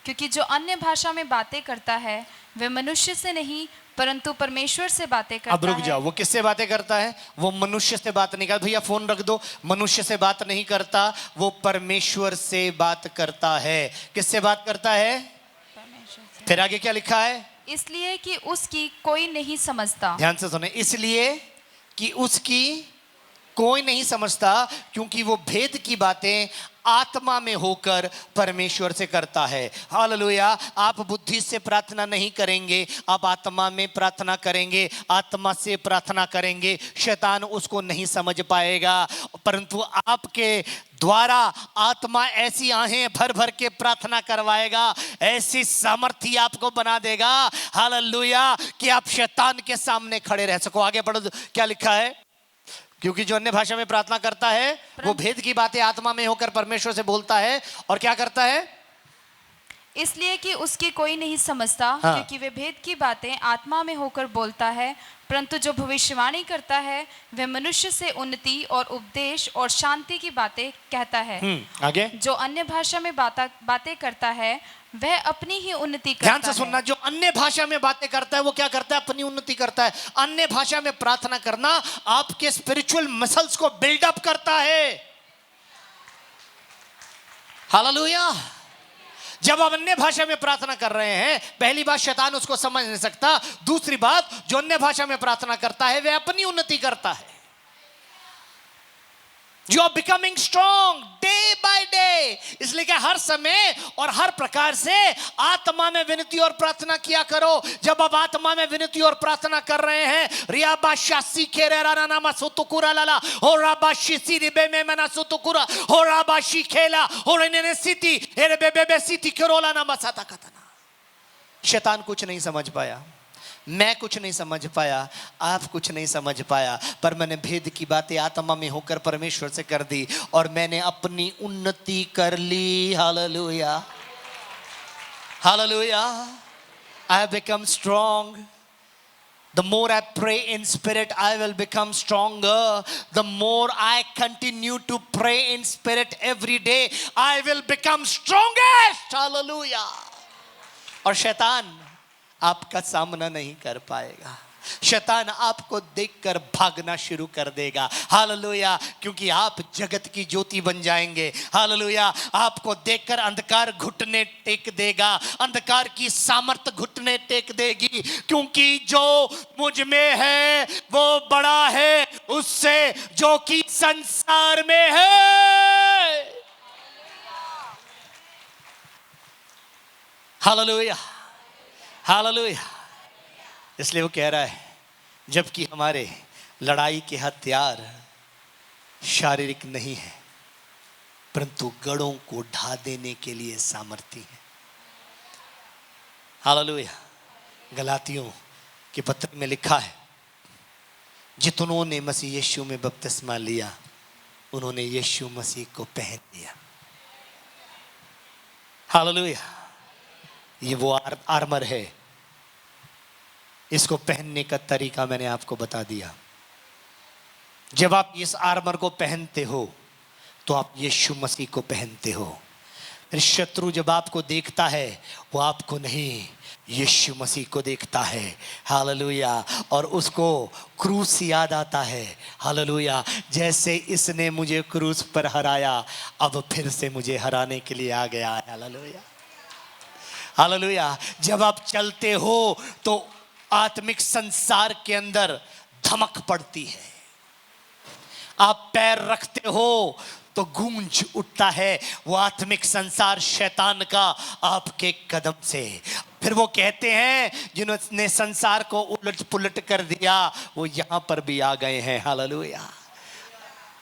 Speaker 2: क्योंकि जो अन्य भाषा में बातें करता है वह मनुष्य से नहीं परंतु परमेश्वर से बातें करता है।
Speaker 1: अब रुक जाओ, वो किससे बातें करता है? वो मनुष्य से बात नहीं करता। भैया फोन रख दो। मनुष्य से बात नहीं करता, वो परमेश्वर से बात करता है। किससे बात करता है?
Speaker 2: परमेश्वर से।
Speaker 1: फिर आगे क्या लिखा है?
Speaker 2: इसलिए कि उसकी कोई नहीं समझता।
Speaker 1: ध्यान से सुने, इसलिए कि उसकी कोई नहीं समझता क्योंकि वो भेद की बातें आत्मा में होकर परमेश्वर से करता है। हालेलुया। आप बुद्धि से प्रार्थना नहीं करेंगे, आप आत्मा में प्रार्थना करेंगे, आत्मा से प्रार्थना करेंगे। शैतान उसको नहीं समझ पाएगा, परंतु आपके द्वारा आत्मा ऐसी आहें भर भर के प्रार्थना करवाएगा, ऐसी सामर्थ्य आपको बना देगा हालेलुया कि आप शैतान के सामने खड़े रह सको। आगे बढ़ो, क्या लिखा है? क्योंकि जो अन्य भाषा में प्रार्थना करता है वो भेद की बातें आत्मा में होकर परमेश्वर से बोलता है और क्या करता है?
Speaker 2: इसलिए कि उसकी कोई नहीं समझता।
Speaker 1: हाँ।
Speaker 2: क्योंकि वे भेद की बातें आत्मा में होकर बोलता है, परंतु जो भविष्यवाणी करता है वह मनुष्य से उन्नति और उपदेश और शांति की बातें कहता है।
Speaker 1: आगे।
Speaker 2: जो अन्य भाषा में बातें करता है वह अपनी ही उन्नति करता
Speaker 1: ध्यान से सुनना, जो अन्य भाषा में बातें करता है वो क्या करता है? अपनी उन्नति करता है। अन्य भाषा में प्रार्थना करना आपके स्पिरिचुअल मसल्स को बिल्डअप करता है। हालेलुया। जब आप अन्य भाषा में प्रार्थना कर रहे हैं, पहली बात शैतान उसको समझ नहीं सकता, दूसरी बात जो अन्य भाषा में प्रार्थना करता है वह अपनी उन्नति करता है। You are becoming strong day by day. इसलिए कि हर समय और हर प्रकार से आत्मा में विनती और प्रार्थना किया करो। जब आप आत्मा में विनती और प्रार्थना कर रहे हैं, रियाबाशासी खेरेराना नामा सुतुकुरा लाला हो राबाशी सिरिबे में मना सुतुकुरा हो राबाशी खेला हो रेने सिटी एरे बेबे सिटी करोला नामा साता कतना। शैतान कुछ नहीं समझ पाया, मैं कुछ नहीं समझ पाया, आप कुछ नहीं समझ पाया, पर मैंने भेद की बातें आत्मा में होकर परमेश्वर से कर दी और मैंने अपनी उन्नति कर ली। Hallelujah, hallelujah. I have become strong. The more I pray in spirit, I will become stronger. The more I continue to pray in spirit every day, I will become strongest. Hallelujah. और शैतान आपका सामना नहीं कर पाएगा, शैतान आपको देखकर भागना शुरू कर देगा। हालेलुया, क्योंकि आप जगत की ज्योति बन जाएंगे। हालेलुया, आपको देखकर अंधकार घुटने टेक देगा, अंधकार की सामर्थ घुटने टेक देगी, क्योंकि जो मुझ में है वो बड़ा है उससे जो कि संसार में है। Hallelujah, hallelujah. इसलिए वो कह रहा है, जबकि हमारे लड़ाई के हथियार शारीरिक नहीं है परंतु गढ़ों को ढा देने के लिए सामर्थी है। हालेलुया। गलातियों के पत्र में लिखा है, जितनों ने मसीह यीशु में बपतिस्मा लिया उन्होंने यीशु मसीह को पहन लिया। हालेलुया। ये वो आर्मर है, इसको पहनने का तरीका मैंने आपको बता दिया। जब आप इस आर्मर को पहनते हो तो आप यीशु मसीह को पहनते हो। फिर शत्रु जब आपको देखता है वो आपको नहीं यीशु मसीह को देखता है। हालेलुया। और उसको क्रूस याद आता है। हालेलुया। जैसे इसने मुझे क्रूस पर हराया अब फिर से मुझे हराने के लिए आ गया है। Hallelujah, hallelujah. जब आप चलते हो तो आत्मिक संसार के अंदर धमक पड़ती है, आप पैर रखते हो तो गूंज उठता है वो आत्मिक संसार शैतान का आपके कदम से। फिर वो कहते हैं जिन्होंने संसार को उलट पुलट कर दिया वो यहां पर भी आ गए हैं। हालेलुया।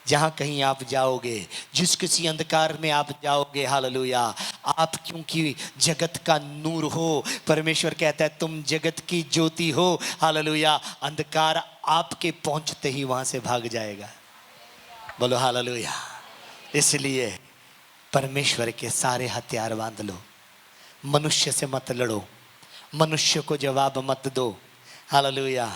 Speaker 1: जहां कहीं आप जाओगे, जिस किसी अंधकार में आप जाओगे, हालेलुया, आप क्योंकि जगत का नूर हो, परमेश्वर कहता है तुम जगत की ज्योति हो। हालेलुया। अंधकार आपके पहुंचते ही वहां से भाग जाएगा। बोलो हालेलुया। इसलिए परमेश्वर के सारे हथियार बांध लो, मनुष्य से मत लड़ो, मनुष्य को जवाब मत दो। Hallelujah.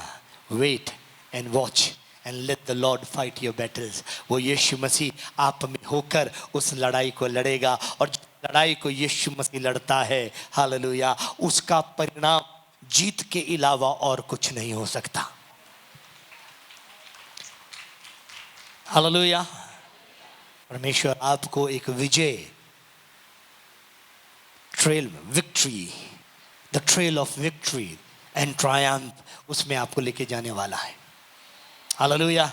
Speaker 1: Wait and watch and let the Lord fight your battles. वो यीशु मसीह आप में होकर उस लड़ाई को लड़ेगा और जो लड़ाई को यीशु मसीह लड़ता है, हालेलुया, उसका परिणाम जीत के अलावा और कुछ नहीं हो सकता। हालेलुया। परमेश्वर आपको एक विजय trail, victory, the trail of victory and triumph, उसमें आपको लेके जाने वाला है। हालेलुया।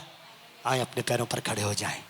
Speaker 1: आए अपने पैरों पर खड़े हो जाएं।